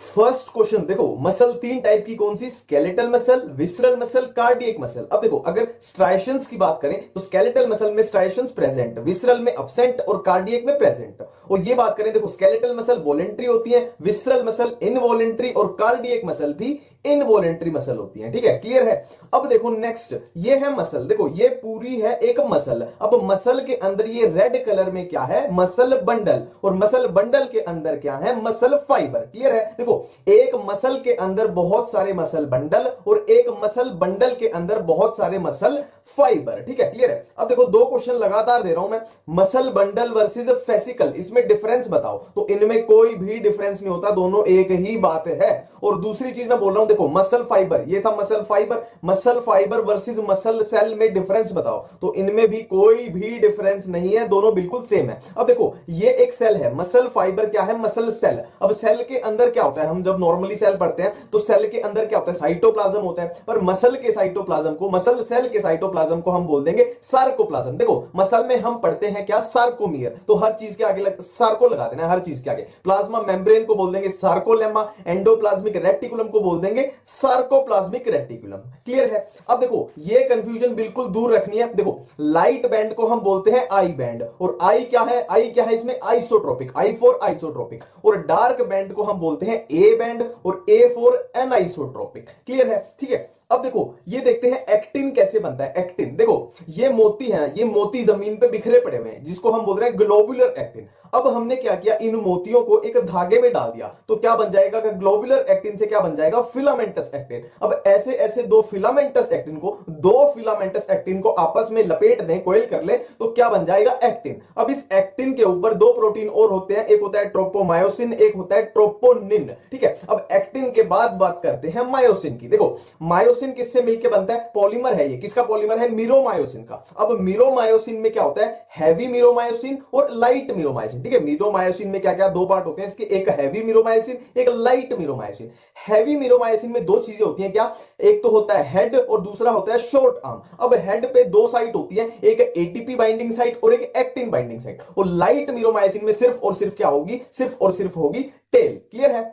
फर्स्ट क्वेश्चन देखो मसल 3 टाइप की कौन सी, skeletal muscle, visceral muscle, cardiac muscle. अब देखो अगर स्ट्राइशंस की बात करें तो स्केलेटल मसल में स्ट्राइशंस प्रेजेंट, विसरल में अब्सेंट और कार्डियक में प्रेजेंट। और ये बात करें देखो स्केलेटल मसल वॉलेंट्री होती है, विसरल मसल इनवॉलेंट्री और कार्डियक मसल भी इनवॉलेंट्री मसल होती है, ठीक है, क्लियर है। अब देखो नेक्स्ट ये है मसल, देखो ये पूरी है एक मसल। अब मसल के अंदर ये रेड कलर में क्या है मसल बंडल, और मसल बंडल के अंदर क्या है मसल फाइबर, क्लियर है। देखो एक मसल के अंदर बहुत सारे मसल बंडल और एक मसल बंडल के अंदर बहुत सारे मसल फाइबर, ठीक है, क्लियर है। अब देखो 2 क्वेश्चन लगातार दे रहा हूं मैं, मसल बंडल वर्सेस फेसिकल, इसमें डिफरेंस बताओ, तो इनमें कोई भी डिफरेंस नहीं होता, दोनों एक ही बात है। और दूसरी चीज मैं बोल रहा हूं देखो मसल फाइबर, ये था muscle fibre versus muscle cell में डिफरेंस बताओ, तो इनमें भी कोई भी डिफरेंस नहीं है, दोनों बिल्कुल सेम है। अब देखो ये एक सेल है, मसल फाइबर क्या है मसल सेल। अब सेल के अंदर क्या होता है, हम जब नॉर्मली सेल पढ़ते हैं तो सेल के अंदर क्या होता है साइटोप्लाज्म होता है, पर मसल के साइटोप्लाज्म को, मसल सेल के साइटोप्लाज्म को हम बोल देंगे सार्कोप्लाज्म। देखो मसल में हम पढ़ते हैं क्या सार्कोमियर, तो हर चीज के आगे सार्को लगा देना, हर चीज के आगे। प्लाज्मा मेम्ब्रेन को बोल देंगे सार्कोलेमा, एंडोप्लाज्मिक रेटिकुलम को बोल देंगे सार्कोप्लाज्मिक रेटिकुलम, क्लियर है। अब देखो ये कंफ्यूजन बिल्कुल दूर रखनी है। देखो लाइट बैंड को हम बोलते हैं आई बैंड, और आई क्या है इसमें आइसोट्रोपिक, आई फॉर आइसोट्रोपिक, और डार्क बैंड को हम बोलते हैं ए बैंड और ए फॉर एनआइसोट्रोपिक, क्लियर है, ठीक है। अब देखो ये देखते हैं एक्टिन कैसे बनता है। एक्टिन देखो, ये मोती है, ये मोती जमीन पे बिखरे पड़े हुए हैं जिसको हम बोल रहे हैं ग्लोबुलर एक्टिन। अब हमने क्या किया, इन मोतियों को एक धागे में डाल दिया तो क्या बन जाएगा, ग्लोबुलर एक्टिन से क्या बन जाएगा, फिलामेंटस एक्टिन। अब ऐसे ऐसे दो फिलामेंटस एक्टिन को आपस में लपेट दें, कोयल कर ले तो क्या बन जाएगा, एक्टिन। अब इस एक्टिन के ऊपर दो प्रोटीन और होते हैं, एक होता है ट्रोपोमायोसिन, एक होता है ट्रोपोनिन। ठीक है, अब एक्टिन के बाद बात करते हैं मायोसिन की। देखो मायोसिन किससे मिलकर बनता है, पॉलीमर है ये, किसका पॉलीमर है, मीरोमायोसिन का। अब मीरोमायोसिन में क्या होता है, हैवी मीरोमायोसिन और लाइट मीरोमायोसिन। ठीक है, मीरोमायोसिन में क्या क्या दो पार्ट होते हैं इसके, एक हैवी मीरोमायोसिन, एक लाइट मीरोमायोसिन। हैवी मीरोमायोसिन में दो चीजें होती हैं क्या, एक तो होता है हेड और दूसरा होता है शॉर्ट आर्म। अब हेड पे दो साइट होती है, एक एटीपी बाइंडिंग साइट और एक एक्टिन बाइंडिंग साइट। और लाइट मीरोमायोसिन में सिर्फ और सिर्फ क्या होगी, सिर्फ और सिर्फ होगी टेल। क्लियर है।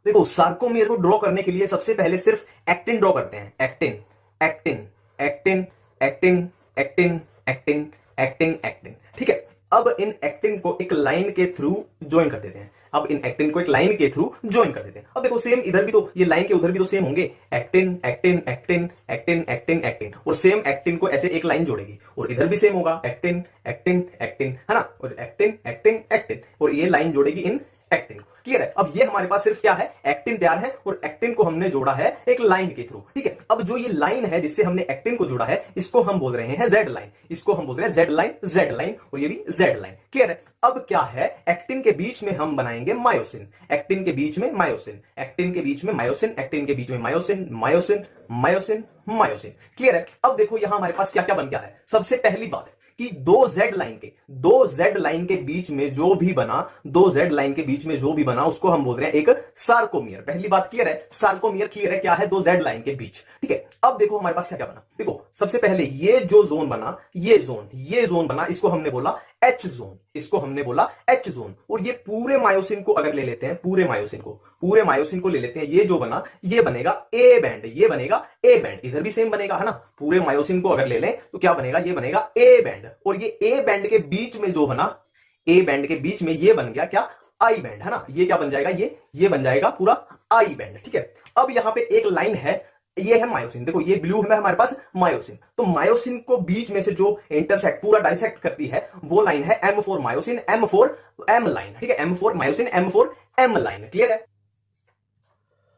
देखो सार्कोमियर को ड्रॉ करने के लिए सबसे पहले सिर्फ एक्टिन ड्रॉ करते हैं, actin actin actin actin actin actin actin actin. ठीक है, अब इन एक्टिन को एक लाइन के थ्रू ज्वाइन कर देते हैं। अब इन एक्टिन को एक लाइन के थ्रू ज्वाइन कर देते हैं। अब देखो सेम इधर भी तो ये लाइन के उधर भी तो सेम होंगे, actin actin actin actin actin actin, और सेम एक्टिन को ऐसे एक लाइन जोड़ेगी और इधर भी सेम होगा, एक्टिन एक्टिन एक्टिन, है ना, और एक्टिन एक्टिन एक्टिन, और ये लाइन जोड़ेगी इन एक्टिन। क्लियर है। अब ये हमारे पास सिर्फ क्या है, एक्टिन तैयार है और एक्टिन को हमने जोड़ा है एक लाइन के थ्रू। ठीक है, अब जो ये लाइन है जिससे हमने एक्टिन को जोड़ा है इसको हम बोल रहे हैं जेड लाइन, इसको हम बोल रहे हैं जेड लाइन, जेड लाइन, और ये भी जेड लाइन। क्लियर है। अब क्या है, एक्टिन के बीच में हम बनाएंगे मायोसिन, एक्टिन के बीच में मायोसिन, एक्टिन के बीच में मायोसिन, एक्टिन के बीच में myosin, myosin myosin myosin. Clear है। अब देखो यहां हमारे पास क्या क्या बन गया है। सबसे पहली बात कि दो जेड लाइन के बीच में जो भी बना, दो जेड लाइन के बीच में जो भी बना उसको हम बोल रहे हैं एक सार्कोमियर। पहली बात क्लियर है, सार्कोमियर क्लियर है, क्या है, दो जेड लाइन के बीच। ठीक है, अब देखो हमारे पास क्या क्या बना। देखो सबसे पहले ये जो जोन बना, ये जोन बना, इसको हमने बोला एच जोन, इसको हमने बोला एच जोन। और ये पूरे मायोसिन को अगर ले लेते हैं, पूरे मायोसिन को ले लेते हैं, ये जो बना ये बनेगा ए बैंड, ये बनेगा ए बैंड, इधर भी सेम बनेगा, है ना। पूरे मायोसिन को अगर ले लें तो क्या बनेगा, ये बनेगा ए बैंड, और ये ए बैंड के बीच में जो बना, ए बैंड के बीच में ये बन गया क्या, आई बैंड, है ना। ये क्या बन जाएगा, ये बन जाएगा पूरा आई बैंड। ठीक है, अब यहां पे एक लाइन है, ये है मायोसिन। देखो ये ब्लू है हमारे पास मायोसिन, तो मायोसिन को बीच में से जो इंटरसेक्ट पूरा डाइसेक्ट करती है वो लाइन है M4 myosin, M4 M line. ठीक है, M4 myosin, M4 M line. Clear है।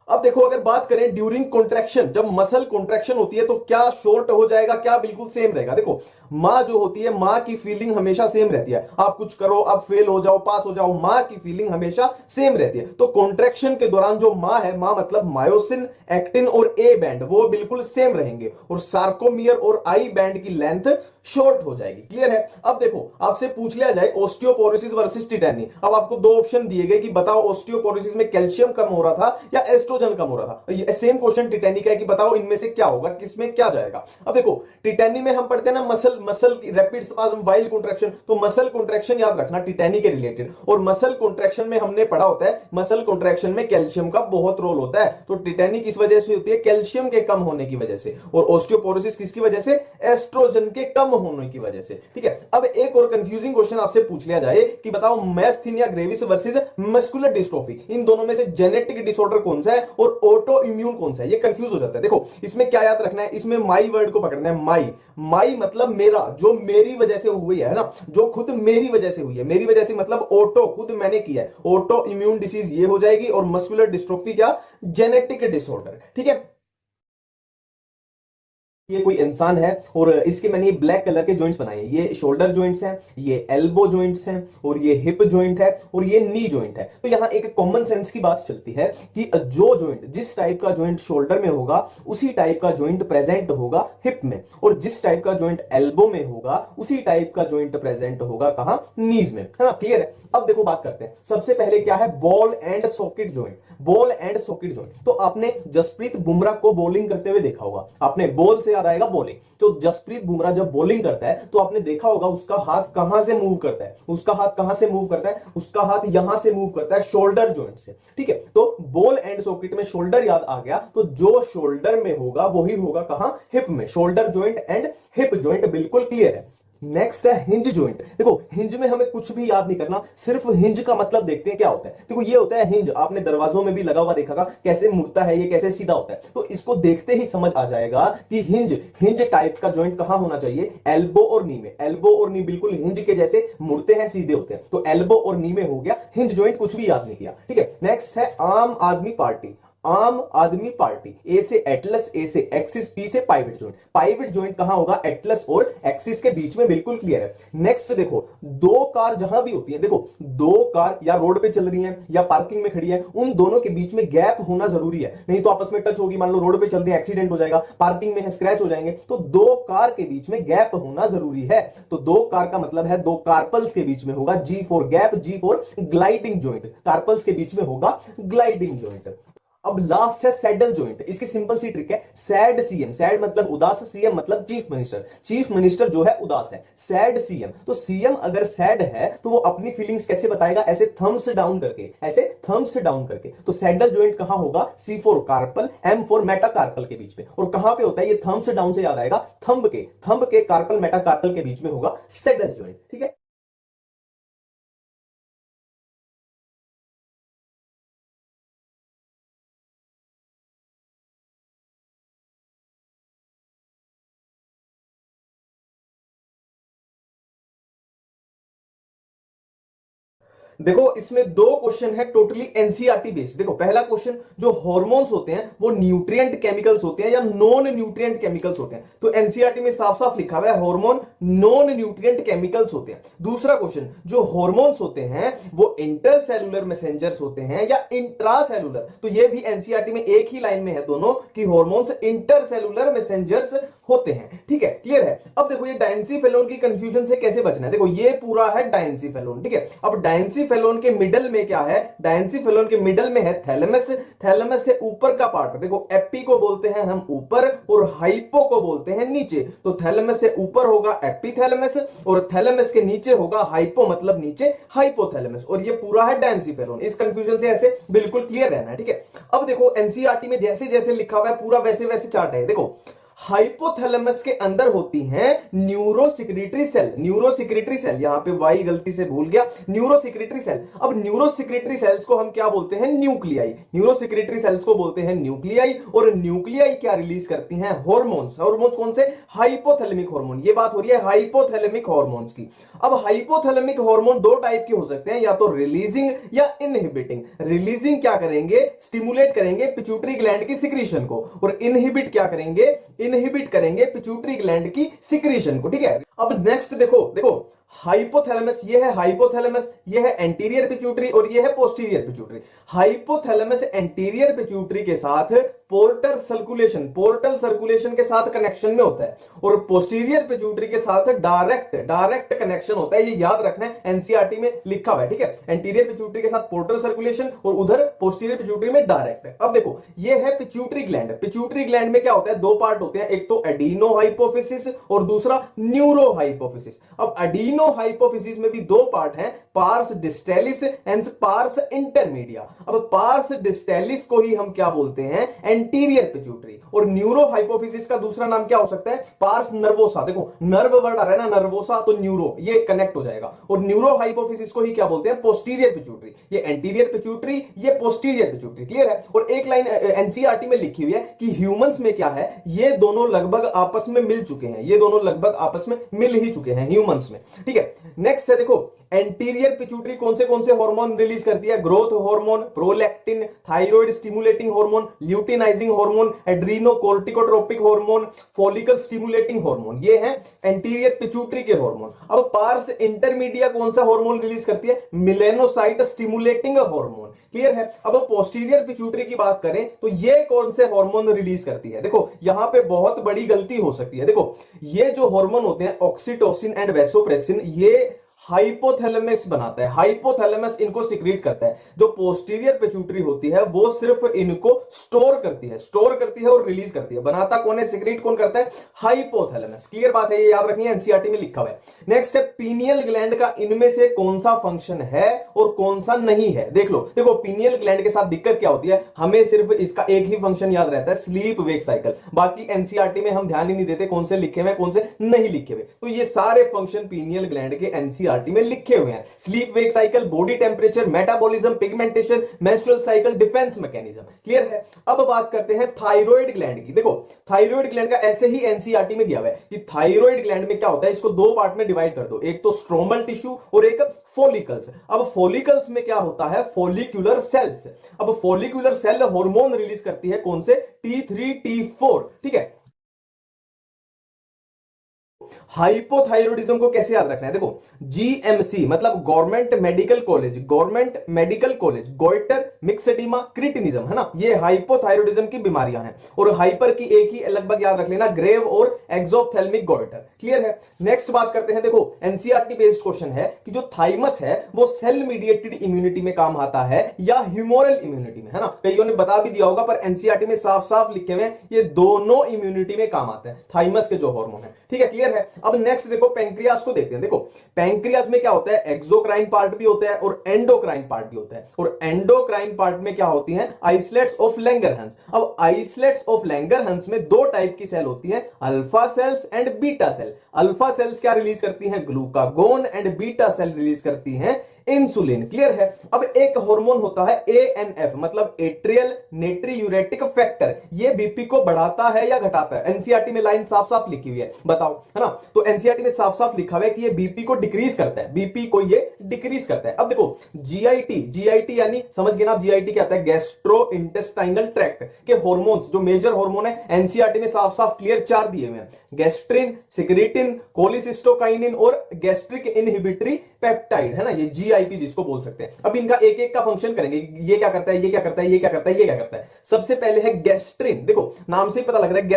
अब देखो अगर बात करें ड्यूरिंग कॉन्ट्रैक्शन, जब मसल कॉन्ट्रैक्शन होती है तो क्या शॉर्ट हो जाएगा, क्या बिल्कुल सेम रहेगा। देखो मां जो होती है, मां की फीलिंग हमेशा सेम रहती है। आप कुछ करो, आप फेल हो जाओ, पास हो जाओ, मां की फीलिंग हमेशा सेम रहती है। तो कॉन्ट्रैक्शन के दौरान जो मां है, मां मतलब मायोसिन, एक्टिन और ए बैंड, वो बिल्कुल सेम रहेंगे और सार्कोमियर और आई बैंड की लेंथ शॉर्ट हो जाएगी। क्लियर है। अब देखो आपसे पूछ लिया जाए ऑस्टियोपोरोसिस वर्सेस टिटैनी, अब आपको दो ऑप्शन दिए गए कि बताओ ऑस्टियोपोरोसिस में कैल्शियम कम हो रहा था या एस्ट्रोजन कम हो रहा था। सेम क्वेश्चन टिटैनी का है कि बताओ इनमें से क्या होगा, किसमें क्या जाएगा। अब देखो टिटैनी में हम पढ़ते हैं ना मसल की रैपिड स्पाज्म वाइल कॉन्ट्रैक्शन, तो मसल कॉन्ट्रैक्शन याद रखना टिटैनी के रिलेटेड। और मसल कॉन्ट्रैक्शन में हमने पढ़ा होता है, मसल कॉन्ट्रैक्शन में कैल्शियम का बहुत रोल होता है। तो टिटैनी किस वजह से होती है, कैल्शियम के कम होने की वजह से, और ऑस्टियोपोरोसिस किसकी वजह से, एस्ट्रोजन के कम होने की वजह से। ठीक है, अब एक और कंफ्यूजिंग क्वेश्चन आपसे पूछ लिया जाए कि बताओ मैस्थीनिया ग्रेविस वर्सेस मस्कुलर डिस्ट्रोफी, इन दोनों में से जेनेटिक डिसऑर्डर कौन सा है और ऑटो इम्यून कौन सा है। ये कंफ्यूज हो जाता है। देखो इसमें क्या याद रखना है, इसमें माई वर्ड को पकड़ना है। माई मतलब मेरा, जो मेरी वजह से हुई है ना, जो खुद मेरी वजह से हुई है। मेरी वजह से मतलब ऑटो, खुद मैंने किया है। ऑटो इम्यून डिसीज ये हो जाएगी, और मस्कुलर डिस्ट्रोफी क्या, जेनेटिक डिसऑर्डर। ठीक है, ये कोई इंसान है और इसके मैंने ये ब्लैक कलर के जॉइंट्स बनाए हैं। ये शोल्डर जॉइंट्स हैं, ये एल्बो जॉइंट्स हैं, और ये हिप जॉइंट है, और ये नी जॉइंट है। तो यहां एक कॉमन सेंस की बात चलती है कि जो जॉइंट, जिस टाइप का जॉइंट शोल्डर में होगा उसी टाइप का जॉइंट प्रेजेंट होगा हिप में, और जिस टाइप का जॉइंट एल्बो में होगा उसी टाइप का जॉइंट प्रेजेंट होगा कहां, नीज में, है ना। क्लियर है। अब देखो बात करते हैं, सबसे पहले क्या है, ball and socket joint. Ball and socket joint, तो आपने जसप्रीत बुमराह को बॉलिंग करते हुए देखा होगा। आपने बॉल से याद आएगा बॉलिंग, तो जसप्रीत बुमराह जब बॉलिंग करता है तो आपने देखा होगा उसका हाथ कहां से मूव करता है, उसका हाथ कहां से मूव करता है, उसका हाथ यहां से मूव करता है, शोल्डर जॉइंट से। ठीक है, तो बॉल एंड सॉकेट में शोल्डर याद आ गया, तो जो शोल्डर में होगा वही होगा कहां, हिप में। Shoulder joint and hip joint बिल्कुल क्लियर है। नेक्स्ट है हिंज जॉइंट। देखो हिंज में हमें कुछ भी याद नहीं करना, सिर्फ हिंज का मतलब देखते हैं क्या होता है। देखो ये होता है हिंज, आपने दरवाजों में भी लगा हुआ देखा कैसे मुड़ता है, ये कैसे सीधा होता है। तो इसको देखते ही समझ आ जाएगा कि हिंज हिंज टाइप का जॉइंट कहां होना चाहिए, एल्बो और नी में। एल्बो और नी बिल्कुल हिंज के जैसे मुड़ते हैं, सीधे होते हैं, तो एल्बो और नी में हो गया हिंज जॉइंट, कुछ भी याद नहीं किया। ठीक है, नेक्स्ट है आम आदमी पार्टी। आम आदमी पार्टी, ए से एटलस, ए से एक्सिस, पी से पाइवट जॉइंट। पाइवट जॉइंट कहां होगा, एटलस और एक्सिस के बीच में, बिल्कुल क्लियर है। नेक्स्ट देखो, दो कार जहां भी होती है, देखो दो कार या रोड पे चल रही हैं या पार्किंग में खड़ी है, उन दोनों के बीच में गैप होना जरूरी है, नहीं तो आपस में टच होगी। मान लो रोड पे चल रही है, एक्सीडेंट हो जाएगा, पार्किंग में है, स्क्रैच हो जाएंगे। तो दो कार के बीच में गैप होना जरूरी है। तो दो कार का मतलब है दो कार्पल्स के बीच में होगा, G for gap, G for gliding joint, carpals के बीच में होगा ग्लाइडिंग जॉइंट। अब लास्ट है सैडल जॉइंट। इसकी सिंपल सी ट्रिक है, सैड सीएम, सैड मतलब उदास, सीएम मतलब चीफ मिनिस्टर, चीफ मिनिस्टर जो है उदास है, सैड सीएम। तो सीएम अगर सैड है तो वो अपनी फीलिंग्स कैसे बताएगा, ऐसे थम्स डाउन करके, ऐसे थम्स डाउन करके। तो सैडल जॉइंट कहां होगा, C for carpal, M for metacarpal के बीच में। और कहां पे होता है ये, थम्स डाउन से याद आएगा, थंब के कार्पल मेटाकार्पल के बीच में होगा सैडल जॉइंट। ठीक है, देखो इसमें दो क्वेश्चन है टोटली एनसीईआरटी बेस्ड। देखो पहला क्वेश्चन, जो हार्मोन्स होते हैं वो न्यूट्रिएंट केमिकल्स होते हैं या नॉन न्यूट्रिएंट केमिकल्स होते हैं। तो एनसीईआरटी में साफ साफ लिखा हुआ है हार्मोन नॉन न्यूट्रिएंट केमिकल्स होते हैं। दूसरा क्वेश्चन, जो हार्मोन्स होते हैं वो इंटरसेलुलर मैसेंजर्स होते हैं या इंट्रासेलुलर। तो ये भी एनसीईआरटी में एक ही लाइन में है दोनों, कि हार्मोन्स इंटरसेलुलर मैसेंजर्स होते हैं। ठीक है, क्लियर है। अब देखो ये डायंसीफेलोन की कंफ्यूजन से कैसे बचना है। देखो ये पूरा है डायंसीफेलोन, ठीक है। अब डायंसीफेलोन के मिडल में क्या है, डायंसीफेलोन के मिडल में है थैलेमस। थैलेमस से ऊपर का पार्ट, देखो एपी को बोलते हैं हम ऊपर और हाइपो को बोलते हैं नीचे। तो थैलेमस से ऊपर होगा एपीथैलेमस और थैलेमस के नीचे होगा हाइपो, मतलब नीचे हाइपोथैलेमस। और ये पूरा है डायंसीफेलोन। इस कंफ्यूजन से ऐसे बिल्कुल क्लियर रहना है, ठीक है। अब देखो एनसीईआरटी में जैसे जैसे लिखा हुआ है पूरा वैसे वैसे चार्ट है। देखो हाइपोथैलेमस के अंदर होती हैं न्यूरोसिक्रेटरी सेल, न्यूरोसिक्रेटरी सेल, यहां पे वाई गलती से भूल गया, न्यूरोसिक्रेटरी सेल। अब न्यूरोसिक्रेटरी सेल्स को हम क्या बोलते हैं, न्यूक्लियाई। न्यूरोसिक्रेटरी सेल्स को बोलते हैं न्यूक्लियाई। और न्यूक्लियाई क्या रिलीज करती हैं, हार्मोन्स। हार्मोन्स कौन से, हाइपोथैलेमिक हार्मोन। ये बात हो रही है हाइपोथैलेमिक हार्मोन्स की। अब हाइपोथैलेमिक हार्मोन दो टाइप के हो सकते हैं, या तो रिलीजिंग या इनहिबिटिंग। रिलीजिंग क्या करेंगे, स्टिमुलेट करेंगे पिट्यूटरी ग्लैंड की सिक्रीशन को, और इनहिबिट क्या करेंगे, इनहिबिट करेंगे पिट्यूटरी ग्लैंड की सिक्रीशन को, ठीक है। अब नेक्स्ट देखो, देखो हाइपोथैलेमस, ये है हाइपोथैलेमस, ये है एंटीरियर पिट्यूटरी और ये है posterior pituitary. Hypothalamus anterior pituitary के साथ पोर्टल सर्कुलेशन, पोर्टल सर्कुलेशन के साथ कनेक्शन में होता है, और पोस्टीरियर पिट्यूटरी के साथ डायरेक्ट कनेक्शन होता है। ये याद रखना है, एनसीईआरटी में लिखा हुआ है, ठीक है। एंटीरियर पिट्यूटरी के साथ पोर्टल सर्कुलेशन और उधर पोस्टीरियर पिट्यूटरी में डायरेक्ट है। अब देखो ये है पिट्यूटरी ग्लैंड। पिट्यूटरी ग्लैंड में क्या होता है, दो पार्ट होते हैं, एक तो एडिनो हाइपोफिसिस और दूसरा न्यूरो हाइपोफिसिस। अब एडिनो हाइपोफिसिस में भी दो पार्ट हैं, pars distalis and pars intermedia. अब पार्स डिस्टेलिस को ही हम क्या बोलते हैं, एंटीरियर पिट्यूटरी। और न्यूरो हाइपोफिसिस का दूसरा नाम क्या हो सकता है, पार्स नर्वोसा। देखो नर्व वर्ड आ रहा है ना, नर्वोसा तो न्यूरो, ये कनेक्ट हो जाएगा। और न्यूरो हाइपोफिसिस को ही क्या बोलते हैं, पोस्टीरियर पिट्यूटरी। ये एंटीरियर पिट्यूटरी, ये पोस्टीरियर पिट्यूटरी, क्लियर है। और एक लाइन एनसीईआरटी में लिखी हुई है कि ह्यूमंस में क्या है, ये दोनों लगभग आपस में मिल चुके हैं, ये दोनों लगभग आपस में मिल ही चुके हैं ह्यूमंस में, ठीक है। नेक्स्ट है देखो एंटीरियर पिट्यूटरी कौन से हार्मोन रिलीज करती है, growth hormone, prolactin, thyroid stimulating hormone, luteinizing hormone, adrenocorticotropic hormone, follicle stimulating hormone. ये है एंटीरियर पिट्यूटरी के हार्मोन। अब पार्स इंटरमीडिया कौन सा हार्मोन रिलीज करती है, मेलेनोसाइट स्टिमुलेटिंग हार्मोन, क्लियर है। अब पोस्टीरियर पिट्यूटरी की बात करें तो ये कौन से हार्मोन रिलीज करती है, देखो यहां पे बहुत बड़ी गलती हो सकती है। देखो ये जो हार्मोन होते हैं ऑक्सीटोसिन एंड वैसोप्रेसिन, ये हाइपोथैलेमस बनाता है, हाइपोथैलेमस इनको सिक्रीट करता है। जो पोस्टीरियर पिट्यूटरी होती है वो सिर्फ इनको स्टोर करती है और रिलीज करती है। बनाता कौन है, सिक्रीट कौन करता है, हाइपोथैलेमस। क्लियर बात है, ये याद रखनी है, एनसीईआरटी में लिखा हुआ है। नेक्स्ट है पीनियल ग्लैंड का इनमें से कौन सा फंक्शन है और कौन सा नहीं है। देख लो, देखो पीनियल ग्लैंड के साथ दिक्कत क्या होती है, हमें सिर्फ इसका एक ही फंक्शन याद रहता है, स्लीप वेक साइकिल। बाकी एनसीईआरटी में हम ध्यान ही नहीं देते कौन से लिखे हुए कौन से नहीं लिखे हुए। तो ये सारे फंक्शन पीनियल ग्लैंड के एनसीईआरटी में लिखे हुए हैं। Sleep wake cycle, body temperature, metabolism, pigmentation, menstrual cycle, defence mechanism. Clear है। अब बात करते हैं थायराइड ग्लैंड की। देखो थायराइड ग्लैंड का ऐसे ही एनसीईआरटी में दिया हुआ है कि थायराइड ग्लैंड में क्या होता है, इसको दो पार्ट में डिवाइड कर दो, एक तो स्ट्रोमल टिश्यू और एक फॉलिकल्स। अब फॉलिकल्स में क्या होता है, फॉलिक्यूलर सेल्स। अब फॉलिक्यूलर सेल हार्मोन रिलीज करती है, कौन से, T3 T4। ठीक है। हाइपोथायरॉयडिज्म को कैसे याद रखना है, देखो जीएमसी मतलब government medical college, goitre, myxoedema, cretinism, है ना, ये हाइपोथायरॉयडिज्म की बीमारियां हैं। और हाइपर की एक ही लगभग याद रख लेना, ग्रेव और एक्सोप्थेल्मिक गोइटर। क्लियर है। नेक्स्ट बात करते हैं, देखो एनसीईआरटी बेस्ड क्वेश्चन है कि जो थाइमस है वो सेल मीडिएटेड इम्यूनिटी में काम आता है या ह्यूमोरल इम्यूनिटी में, है ना। कईयों ने बता भी दिया होगा, पर एनसीईआरटी में साफ साफ लिखे हुए ये दोनों इम्यूनिटी में काम आते हैं, थाइमस के जो हार्मोन है। ठीक है, क्लियर है। अब नेक्स्ट देखो पैंक्रियास को देखते हैं। देखो पैंक्रियास में क्या होता है, एक्सोक्राइन पार्ट भी होता है और एंडोक्राइन पार्ट भी होता है। और एंडोक्राइन पार्ट में क्या होती हैं, आइसलेट्स ऑफ लैंगरहंस। अब आइसलेट्स ऑफ लैंगरहंस में दो टाइप की सेल होती है, alpha cells and beta cell. Alpha cells क्या रिलीज करती हैं, glucagon, and beta cell release करती हैं इंसुलिन। क्लियर है। अब एक हार्मोन होता है एएनएफ मतलब एट्रियल नेट्रियूरेटिक फैक्टर, ये बीपी को बढ़ाता है या घटाता है। एनसीईआरटी में लाइन साफ साफ लिखी हुई है, बताओ, है ना। तो एनसीईआरटी में साफ साफ लिखा हुआ है कि ये बीपी को डिक्रीज करता है, बीपी को ये डिक्रीज करता है। अब देखो जीआईटी यानी समझ गए ना, जीआईटी क्या होता है, गैस्ट्रो इंटेस्टाइनल ट्रैक्ट के हार्मोन्स, जो मेजर हार्मोन है एनसीईआरटी में साफ साफ क्लियर 4 दिए हुए हैं, गैस्ट्रिन, सिक्रेटिन, कोलिसिस्टोकाइनिन और गैस्ट्रिक इनहिबिटरी पेप्टाइड, है ना, ये जीआईपी जिसको बोल सकते हैं। अब इनका एक एक का फंक्शन करेंगे, ये क्या करता है, ये क्या करता है, ये क्या करता है, ये क्या करता है। सबसे पहले है गैस्ट्रिन। देखो नाम से ही पता लग रहा है,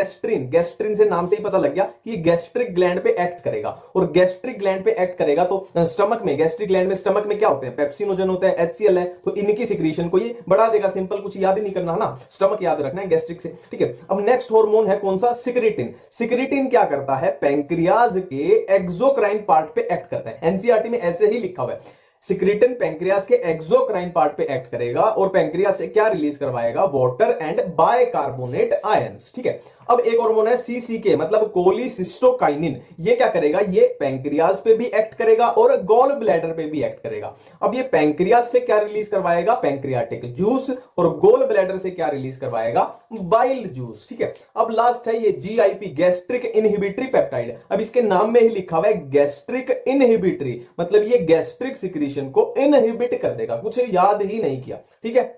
गैस्ट्रिन से नाम से ही पता लग गया कि गैस्ट्रिक ग्लैंड पे एक्ट करेगा। और गैस्ट्रिक ग्लैंड पे एक्ट करेगा तो स्टमक में, गैस्ट्रिक ग्लैंड में स्टमक में क्या होते हैं, पेप्सिनोजन होता है, HCl है, तो इनकी सिक्रीशन को ये बढ़ा देगा। सिंपल, कुछ याद ही नहीं करना, है ना, स्टमक याद रखना है गैस्ट्रिक से। ठीक है। अब नेक्स्ट हार्मोन है कौन सा, सिक्रेटिन। सिक्रेटिन क्या करता है, पैंक्रियाज के एक्सोक्राइन पार्ट पे एक्ट करता है। एनसीईआरटी में ऐसे ही लिखा हुआ है, सिक्रेटिन पैंक्रियास के एक्सोक्राइन पार्ट पे एक्ट करेगा और पैंक्रियास से क्या रिलीज करवाएगा, वाटर एंड बाइकार्बोनेट आयंस। ठीक है। अब एक हार्मोन है सीसीके मतलब कोलिसिस्टोकाइनिन, ये क्या करेगा, ये पैंक्रियास पे भी एक्ट करेगा और गॉल ब्लैडर पे भी एक्ट करेगा। अब ये पैंक्रियास से क्या रिलीज करवाएगा, पैंक्रियाटिक जूस, और गॉल ब्लैडर से क्या रिलीज करवाएगा, बाइल जूस। ठीक है। अब लास्ट है ये जीआईपी, गैस्ट्रिक इनहिबिटरी पेप्टाइड। अब इसके नाम में ही लिखा हुआ है गैस्ट्रिक इनहिबिटरी, मतलब ये गैस्ट्रिक सिक्रीशन को इनहिबिट कर देगा। कुछ याद ही नहीं किया। ठीक है।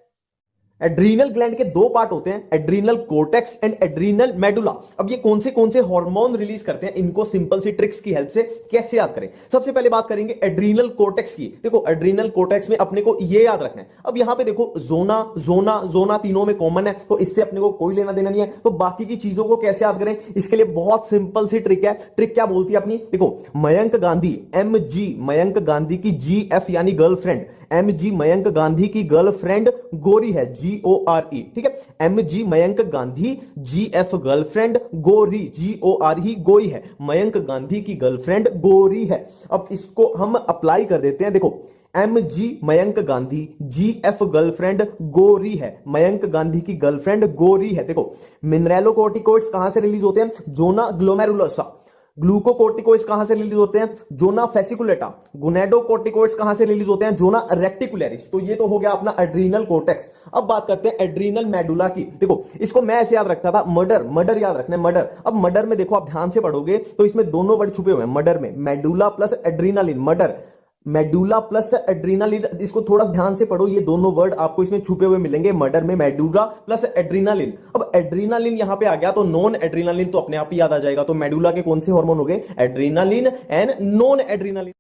एड्रीनल ग्लैंड के दो पार्ट होते हैं, adrenal cortex and adrenal medulla. अब ये कौन से हार्मोन रिलीज करते हैं, इनको सिंपल सी ट्रिक्स की हेल्प से कैसे याद करें। सबसे पहले बात करेंगे एड्रीनल कोर्टेक्स की। देखो एड्रीनल कोर्टेक्स में अपने को ये याद रखना है। अब यहां पे देखो जोना तीनों में कॉमन है, तो इससे अपने को कोई लेना देना नहीं है। तो बाकी की चीजों को कैसे याद करें, इसके लिए बहुत सिंपल सी ट्रिक है। ट्रिक क्या बोलती है अपनी, देखो मयंक गांधी, MG मयंक गांधी की GF यानी गर्लफ्रेंड, MG मयंक गांधी की गर्लफ्रेंड गोरी है, GORE। ठीक है। MG Mayank Gandhi, GF girlfriend गोरी, GORE गोरी है, मयंक गांधी की गर्लफ्रेंड गोरी है। अब इसको हम अप्लाई कर देते हैं। देखो MG Mayank Gandhi, GF girlfriend गोरी है, मयंक गांधी की गर्लफ्रेंड गोरी है। देखो मिनरलोकोर्टिकोइड्स कहां से रिलीज होते हैं, जोना ग्लोमेरुलोसा। ग्लूकोकोर्टिकोइड्स कहां से रिलीज होते हैं, जोना फेसिकुलेटा। गुनेडोकोर्टिकोइड्स कहां से रिलीज होते हैं, जोना रेक्टिकुलरिस। तो ये तो हो गया अपना एड्रीनल कोर्टेक्स। अब बात करते हैं एड्रीनल मेडुला की। देखो इसको मैं ऐसे याद रखता था, मर्डर याद रखना है, मर्डर। अब मर्डर में देखो आप ध्यान से पढ़ोगे तो इसमें दोनों वर्ड छुपे हुए हैं मर्डर में, medulla plus adrenaline, murder medulla plus adrenaline. इसको थोड़ा ध्यान से पढ़ो, ये दोनों वर्ड आपको इसमें छुपे हुए मिलेंगे, मर्डर में मेडुला प्लस एड्रीनालिन। अब एड्रीनालिन यहां पे आ गया तो नॉन एड्रीनालिन तो अपने आप ही याद आ जाएगा। तो मेडुला के कौन से हार्मोन हो गए, एड्रीनालिन एंड नॉन एड्रीनालिन।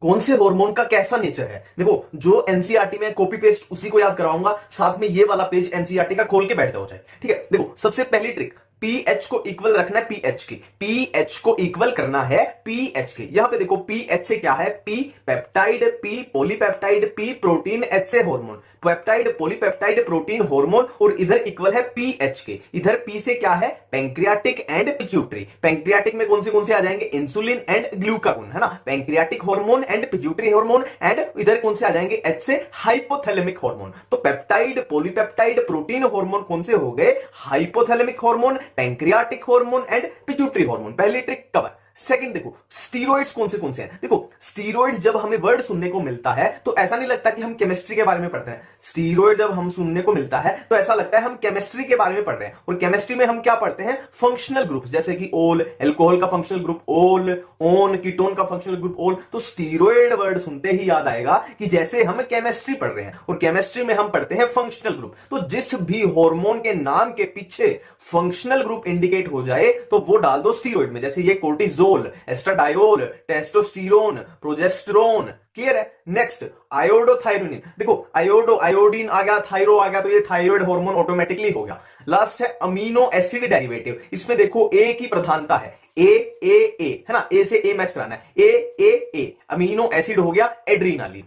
कौन से हार्मोन का कैसा नेचर है, देखो जो एनसीईआरटी में कॉपी पेस्ट उसी को याद कराऊंगा, साथ में ये वाला पेज एनसीईआरटी का खोल के बैठ जाओ चाहे। ठीक है। देखो सबसे पहली ट्रिक, पीएच को इक्वल रखना है पीएच की, पीएच को इक्वल करना है पीएच के। यहां पे देखो पीएच से क्या है, P peptide, P polypeptide, P protein, H से hormone, peptide polypeptide protein hormone, और इधर इक्वल है पीएच के। इधर पी से क्या है, पैंक्रियाटिक एंड पिट्यूटरी। पैंक्रियाटिक में कौन से आ जाएंगे, इंसुलिन एंड ग्लूकागोन, है ना, pancreatic hormone and pituitary hormone, and इधर कौन से आ जाएंगे, एच से हाइपोथैलेमिक हार्मोन। तो पेप्टाइड पॉलीपेप्टाइड प्रोटीन हार्मोन कौन से हो गए, hypothalamic hormone, pancreatic hormone and pituitary hormone. पहली ट्रिक कवर। सेकंड देखो स्टीरॉइड्स कौन से हैं। देखो स्टीरॉइड्स जब हमें वर्ड सुनने को मिलता है तो ऐसा नहीं लगता कि हम केमिस्ट्री के बारे में पढ़ते हैं। स्टीरॉइड जब हम सुनने को मिलता है तो ऐसा लगता है हम केमिस्ट्री के बारे में पढ़ रहे हैं, और केमिस्ट्री में हम क्या पढ़ते हैं, फंक्शनल ग्रुप्स, जैसे कि ओल, एल्कोहल का फंक्शनल ग्रुप ओल, ओन, कीटोन का फंक्शनल ग्रुप ओल। तो स्टीरॉइड वर्ड सुनते ही याद आएगा कि जैसे हम केमिस्ट्री पढ़ रहे हैं, और केमिस्ट्री में हम पढ़ते हैं फंक्शनल ग्रुप। तो जिस भी हार्मोन के नाम के पीछे फंक्शनल ग्रुप इंडिकेट हो जाए तो वो डाल दो स्टीरॉइड में, जैसे ये कोर्टिजोल, एस्ट्राडायोल, टेस्टोस्टेरोन, प्रोजेस्टेरोन। क्लियर है। Next iodothyronine. देखो आयोडो, आयोडीन आ गया, थायरो आ गया, तो ये थायराइड हार्मोन ऑटोमेटिकली हो गया। लास्ट है अमीनो एसिड डेरिवेटिव। इसमें देखो ए की प्रधानता है, ए, है ना, ए से ए मैच कराना है, ए, अमीनो एसिड हो गया एड्रीनालिन।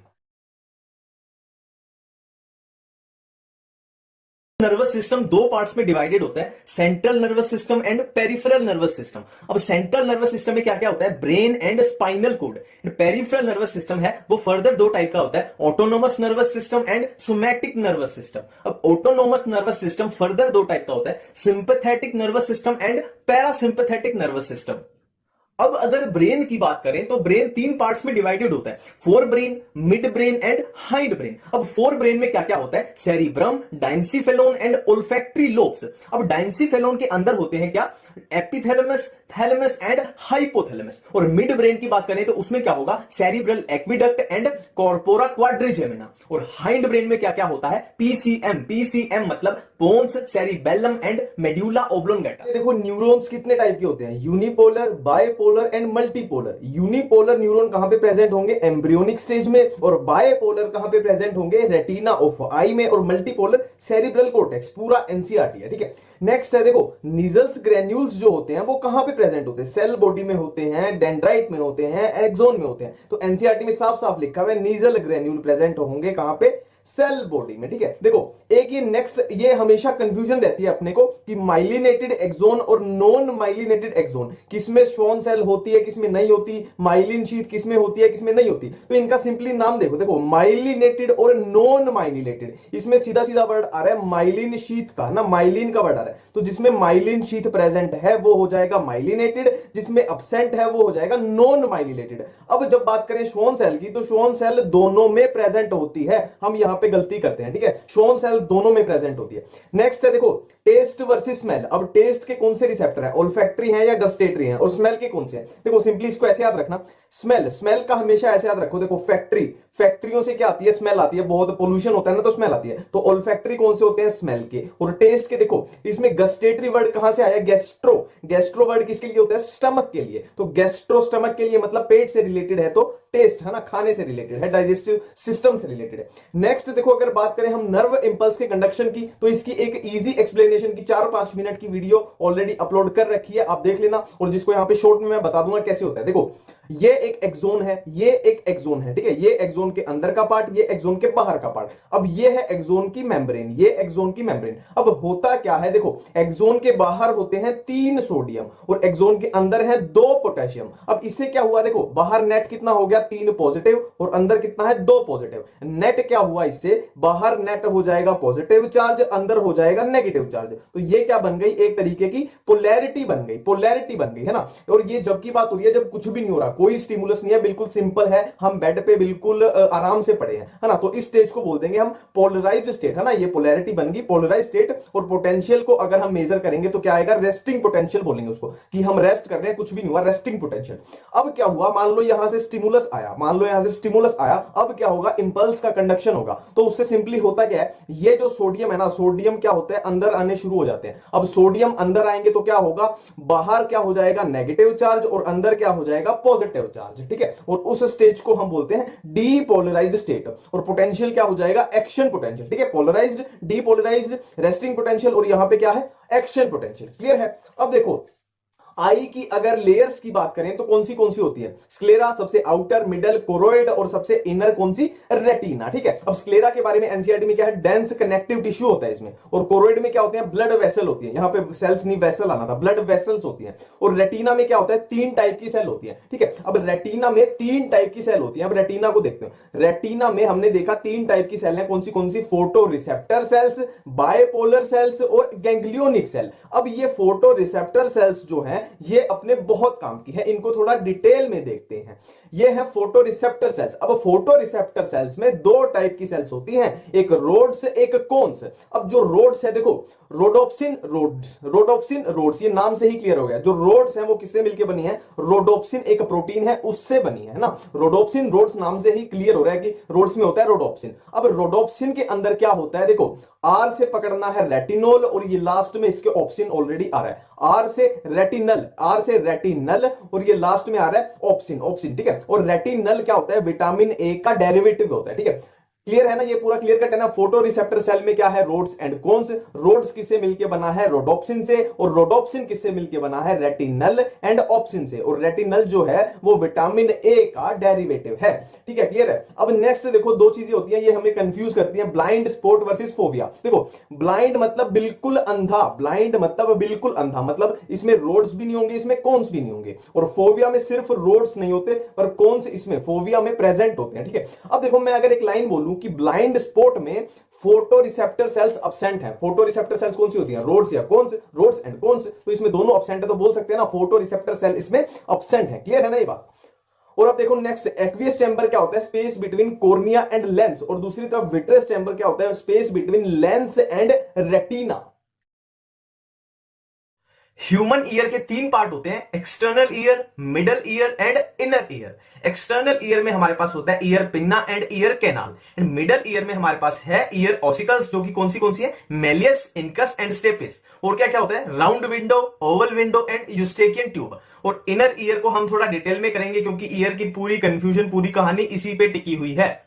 नर्वस सिस्टम दो पार्ट्स में डिवाइडेड होता है, central nervous system and peripheral nervous system. अब सेंट्रल नर्वस सिस्टम में क्या क्या होता है, brain and spinal cord. Peripheral nervous system है वो फर्दर दो टाइप का होता है, autonomous nervous system and somatic nervous system. अब ऑटोनोमस नर्वस सिस्टम फर्दर दो टाइप का होता है, sympathetic nervous system and parasympathetic nervous system. अब अगर ब्रेन की बात करें तो ब्रेन तीन पार्ट्स में डिवाइडेड होता है, fore brain, mid brain and hind brain. अब फोर ब्रेन में क्या क्या होता है, cerebrum, diencephalon and olfactory lobes. अब डाइंसिफेलोन के अंदर होते हैं क्या, एपिथैलेमस, थैलेमस एंड हाइपोथैलेमस। और मिड ब्रेन की बात करें तो उसमें क्या होगा, cerebral aqueduct and corpora quadrigemina. और हाइंड ब्रेन में क्या क्या होता है, पीसीएम, पीसीएम मतलब pons, cerebellum and medulla oblongata. देखो न्यूरॉन्स कितने टाइप के होते हैं, unipolar, bipolar and multipolar. Unipolar neuron कहां पे प्रेजेंट होंगे, एम्ब्रियोनिक स्टेज में, और बायपोलर कहां पे प्रेजेंट होंगे, रेटिना ऑफ आई में, और मल्टीपोलर सेरिब्रल कॉर्टेक्स। पूरा एनसीईआरटी है, ठीक है। नेक्स्ट है देखो नीजल्स ग्रेन्यूल्स जो होते हैं वो कहां पे प्रेजेंट होते हैं, सेल बॉडी में होते हैं, डेंड्राइट में होते हैं, एक्सोन में होते हैं। तो एनसीईआरटी में साफ साफ लिखा हुआ है नीजल ग्रेन्यूल प्रेजेंट होंगे कहां पे, सेल बॉडी में, ठीक है। देखो एक ये नेक्स्ट, ये हमेशा कंफ्यूजन रहती है अपने को कि माइलिनेटेड एक्सोन और नॉन माइलिनेटेड एक्सोन, किसमें श्वॉन सेल होती है किसमें नहीं होती, माइलिन शीथ किसमें होती है किसमें नहीं होती। तो इनका सिंपली नाम देखो, देखो माइलिनेटेड और नॉन माइलिनेटेड, इसमें सीधा सीधा वर्ड आ रहा है माइलिन शीथ का ना, माइलिन का वर्ड आ रहा है। तो जिसमें माइलिन शीथ प्रेजेंट है वो हो जाएगा माइलिनेटेड, जिसमें अब्सेंट है वो हो जाएगा नॉन माइलिनेटेड। अब जब बात करें श्वॉन सेल की तो श्वॉन सेल दोनों में प्रेजेंट होती है, हम यहां पे गलती करते हैं, ठीक है, श्वॉन सेल दोनों में प्रेजेंट होती है। नेक्स्ट है देखो टेस्ट वर्सेस स्मेल। अब टेस्ट के कौन से रिसेप्टर हैं, ओल्फैक्टरी हैं या गस्टेटरी हैं, और स्मेल के कौन से हैं। देखो सिंपली इसको ऐसे याद रखना, स्मेल, स्मेल का हमेशा ऐसे याद रखो, देखो फैक्ट्री, फैक्ट्रियों से क्या आती है, स्मेल आती है, बहुत पोल्यूशन होता है ना तो स्मेल आती है। तो ओल्फैक्टरी कौन से होते हैं, स्मेल के। और टेस्ट के देखो इसमें गस्टेटरी वर्ड कहां से आया, गैस्ट्रो, गैस्ट्रो वर्ड किसके लिए होता है, स्टमक के लिए। तो गैस्ट्रो स्टमक के लिए मतलब पेट से रिलेटेड है, तो टेस्ट है ना खाने से रिलेटेड है, डाइजेस्टिव सिस्टम से रिलेटेड है। नेक्स्ट देखो अगर बात करें हम नर्व इंपल्स के कंडक्शन की तो इसकी एक इजी एक्सप्लेनेशन की 4-5 मिनट की वीडियो ऑलरेडी अपलोड कर रखी है, आप देख लेना, और जिसको यहां पे शॉर्ट में मैं बता दूंगा कैसे होता है। देखो ये एक एक्सोन है, ये एक एक्सोन है, ठीक है, ये एक्सोन के अंदर का पार्ट, ये एक्सोन के बाहर का पार्ट। अब ये है एक्सोन की मेम्ब्रेन, ये एक्सोन की मेम्ब्रेन। अब होता क्या है, देखो एक्सोन के बाहर होते हैं 3 सोडियम और एक्सोन के अंदर है 2 पोटेशियम। अब इससे क्या हुआ, देखो बाहर नेट कितना हो गया 3 पॉजिटिव और अंदर कितना है 2 पॉजिटिव। नेट क्या हुआ, इससे बाहर नेट हो जाएगा पॉजिटिव चार्ज, अंदर हो जाएगा नेगेटिव चार्ज। तो ये क्या बन गई, एक तरीके की पोलैरिटी बन गई, पोलैरिटी बन गई, है ना। और ये जब की बात हो रही है जब कुछ भी नहीं हो रहा, कोई स्टिमुलस नहीं है, बिल्कुल सिंपल है, हम बेड पे बिल्कुल आराम से पड़े हैं, है ना। तो इस स्टेज को बोल देंगे हम पोलराइज्ड स्टेट, है ना। ये पोलैरिटी बन गई, पोलराइज्ड स्टेट। और पोटेंशियल को अगर हम मेजर करेंगे तो क्या आएगा, रेस्टिंग पोटेंशियल बोलेंगे उसको, कि हम रेस्ट कर रहे हैं, कुछ भी नहीं हुआ, रेस्टिंग पोटेंशियल। अब क्या हुआ, मान लो यहां से स्टिमुलस आया, मान लो यहां से स्टिमुलस आया, अब क्या होगा, इंपल्स का कंडक्शन होगा। तो उससे सिंपली होता क्या है, ये जो सोडियम है ना, सोडियम क्या होता है, अंदर आने शुरू हो जाते हैं। अब सोडियम अंदर आएंगे तो क्या होगा, बाहर क्या हो जाएगा, नेगेटिव चार्ज, और अंदर क्या हो जाएगा, पॉजिटिव पॉजिटिव चार्ज, ठीक है, और उस स्टेज को हम बोलते हैं डीपोलराइज्ड स्टेट, और पोटेंशियल क्या हो जाएगा, एक्शन पोटेंशियल, ठीक है, पोलराइज्ड, डीपोलराइज्ड, रेस्टिंग पोटेंशियल, और यहां पे क्या है, एक्शन पोटेंशियल। क्लियर है। अब देखो आई की अगर लेयर्स की बात करें तो कौन सी होती है, स्क्लेरा सबसे आउटर, मिडल, कोरोइड, और सबसे इनर कौन सी, रेटिना, ठीक है। अब स्क्लेरा के बारे में एनसीईआरटी में क्या है, डेंस कनेक्टिव टिश्यू होता है इसमें, और कोरोइड में क्या होते हैं, ब्लड वेसल होती है, यहां पे सेल्स नहीं वेसल आना था, ब्लड वेसल्स होती है, और रेटिना में क्या होता है, 3 टाइप की सेल होती है, ठीक है। अब रेटिना में 3 टाइप की सेल होती है। अब रेटिना को देखते हैं, रेटिना में हमने देखा 3 टाइप की सेल है, कौन सी, photoreceptor cells, bipolar cells, और गैंग्लियोनिक सेल। अब ये फोटो रिसेप्टर सेल्स जो है ये अपने बहुत काम की है, इनको थोड़ा डिटेल में देखते हैं। ये है फोटो रिसेप्टर सेल्स। अब फोटो रिसेप्टर सेल्स में 2 टाइप की सेल्स होती हैं, एक रोड्स, एक कोन्स। अब जो रोड्स है देखो, रोडोप्सिन रोड्स, ये नाम से ही क्लियर हो गया। जो रोड्स हैं वो किससे मिलकर बनी है, रोडोप्सिन एक प्रोटीन है उससे बनी है ना। रोडोप्सिन रोड्स नाम से ही क्लियर हो रहा है कि रोड्स में होता है रोडोप्सिन। अब रोडोप्सिन के अंदर क्या होता है, देखो आर से पकड़ना है रेटिनोल, और ये लास्ट में इसके ऑप्शन ऑलरेडी आ रहा है, आर से रेटिनल, और ये लास्ट में आ रहा है ऑप्शन, ठीक है। और रेटिनल क्या होता है, विटामिन ए का डेरिवेटिव होता है, ठीक है। क्लियर है ना, ये पूरा क्लियर कट है ना। फोटो रिसेप्टर सेल में क्या है, रोड्स एंड कोन्स। रोड्स किससे मिलके बना है, रोडोप्सिन से, और रोडोप्सिन किससे मिलके बना है, रेटिनल एंड ऑप्सिन से, और रेटिनल जो है वो विटामिन ए का डेरिवेटिव है, ठीक है। क्लियर है। अब नेक्स्ट देखो 2 चीजें होती हैं, ये हमें कंफ्यूज करती हैं, ब्लाइंड स्पॉट वर्सेस फोबिया। देखो ब्लाइंड मतलब बिल्कुल अंधा, मतलब इसमें रोड्स भी नहीं होंगे, इसमें कोन्स भी नहीं होंगे, और फोबिया में सिर्फ रोड्स नहीं होते पर कोन्स इसमें फोबिया में प्रेजेंट होते हैं, ठीक है। अब देखो मैं अगर एक लाइन बोलूं कि ब्लाइंड स्पॉट में फोटो रिसेप्टर सेल्स अब्सेंट है, फोटो रिसेप्टर सेल्स कौन सी होती हैं, रोड्स या कोन्स, रोड्स एंड कोन्स, तो इसमें दोनों अब्सेंट है, तो बोल सकते हैं ना फोटो रिसेप्टर सेल इसमें अब्सेंट है। क्लियर है ना ये बात। और अब देखो नेक्स्ट, एक्वियस चैम्बर क्या होता है, space between cornea and lens, और दूसरी तरफ विट्रस चैम्बर क्या होता है, space between lens and retina. Human ear के 3 पार्ट होते हैं, external ear, middle ear and inner ear. External ear में हमारे पास होता है ear pinna and ear canal, and middle ear में हमारे पास है ईयर ऑसिकल्स, जो कि कौन सी है, मेलियस, इनकस एंड स्टेपिस। और क्या क्या होता है, round window, Oval window and Eustachian tube. और इनर ईयर को हम थोड़ा डिटेल में करेंगे क्योंकि ईयर की पूरी कंफ्यूजन, पूरी कहानी इसी पे टिकी हुई है।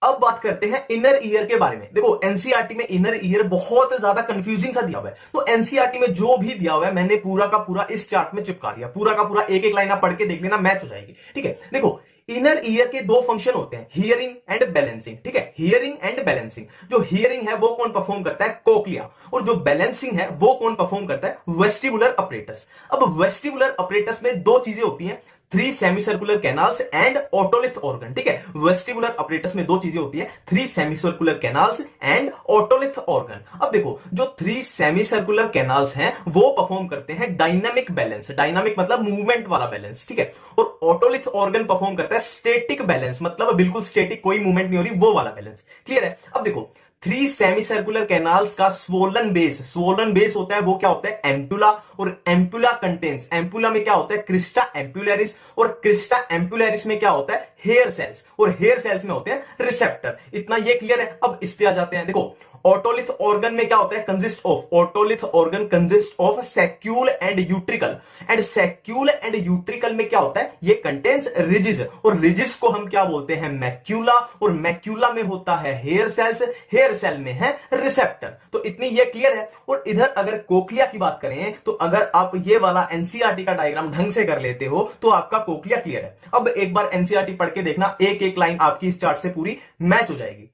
अब बात करते हैं इनर ईयर के बारे में। देखो एनसीईआरटी में इनर ईयर बहुत ज्यादा कंफ्यूजिंग सा दिया हुआ है, तो एनसीईआरटी में जो भी दिया हुआ है मैंने पूरा का पूरा इस चार्ट में चिपका दिया, पूरा का पूरा एक लाइन आप पढ़ के देख लेना, मैच हो जाएगी, ठीक है। देखो इनर ईयर के 2 फंक्शन होते हैं, हियरिंग एंड बैलेंसिंग, ठीक है। हियरिंग एंड बैलेंसिंग, जो हियरिंग है वो कौन परफॉर्म करता है, कोक्लिया, और जो बैलेंसिंग है वो कौन परफॉर्म करता है, वेस्टिबुलर अपरेटस। अब वेस्टिबुलर अपरेटस में 2 चीजें होती हैं, 3 सेमीसर्कुलर कैनाल्स एंड ऑटोलिथ ऑर्गन, ठीक है। वेस्टिबुलर अपरेटस में 2 चीजें होती है, 3 सेमीसर्कुलर कैनाल्स एंड ऑटोलिथ ऑर्गन। अब देखो जो 3 सेमीसर्कुलर कैनाल्स हैं वो परफॉर्म करते हैं डायनामिक बैलेंस, डायनामिक मतलब मूवमेंट वाला बैलेंस, ठीक है। और ऑटोलिथ ऑर्गन परफॉर्म करता है स्टैटिक बैलेंस, मतलब बिल्कुल स्टैटिक, कोई मूवमेंट नहीं हो रही, वो वाला बैलेंस। क्लियर है। अब देखो 3 सेमीसर्कुलर कैनाल्स का स्वोलन बेस होता है, वो क्या होता है, एम्पुला, और एम्पुला कंटेन्स, एम्पुला में क्या होता है, क्रिस्टा एम्पुलरिस, और क्रिस्टा एम्पुलरिस में क्या होता है, हेयर सेल्स, और हेयर सेल्स में होते हैं रिसेप्टर। इतना ये क्लियर है। अब इस पे आ जाते हैं। देखो ऑटोलिथ ऑर्गन में क्या होता है, consist of, otolith organ consist of saccule and utricle, and saccule and utricle में क्या होता है, ये कंटेन्स रिजिस, और रिजिस को हम क्या बोलते हैं, मैक्यूला, और मैक्यूला में होता है हेयर सेल्स, हेयर सेल में है रिसेप्टर। तो इतनी ये क्लियर है। और इधर अगर कोक्लिया की बात करें तो अगर आप ये वाला एनसीईआरटी का डायग्राम ढंग से कर लेते हो तो आपका कोक्लिया क्लियर है। अब एक बार एनसीईआरटी पढ़ के देखना, एक लाइन आपकी इस चार्ट से पूरी मैच हो जाएगी।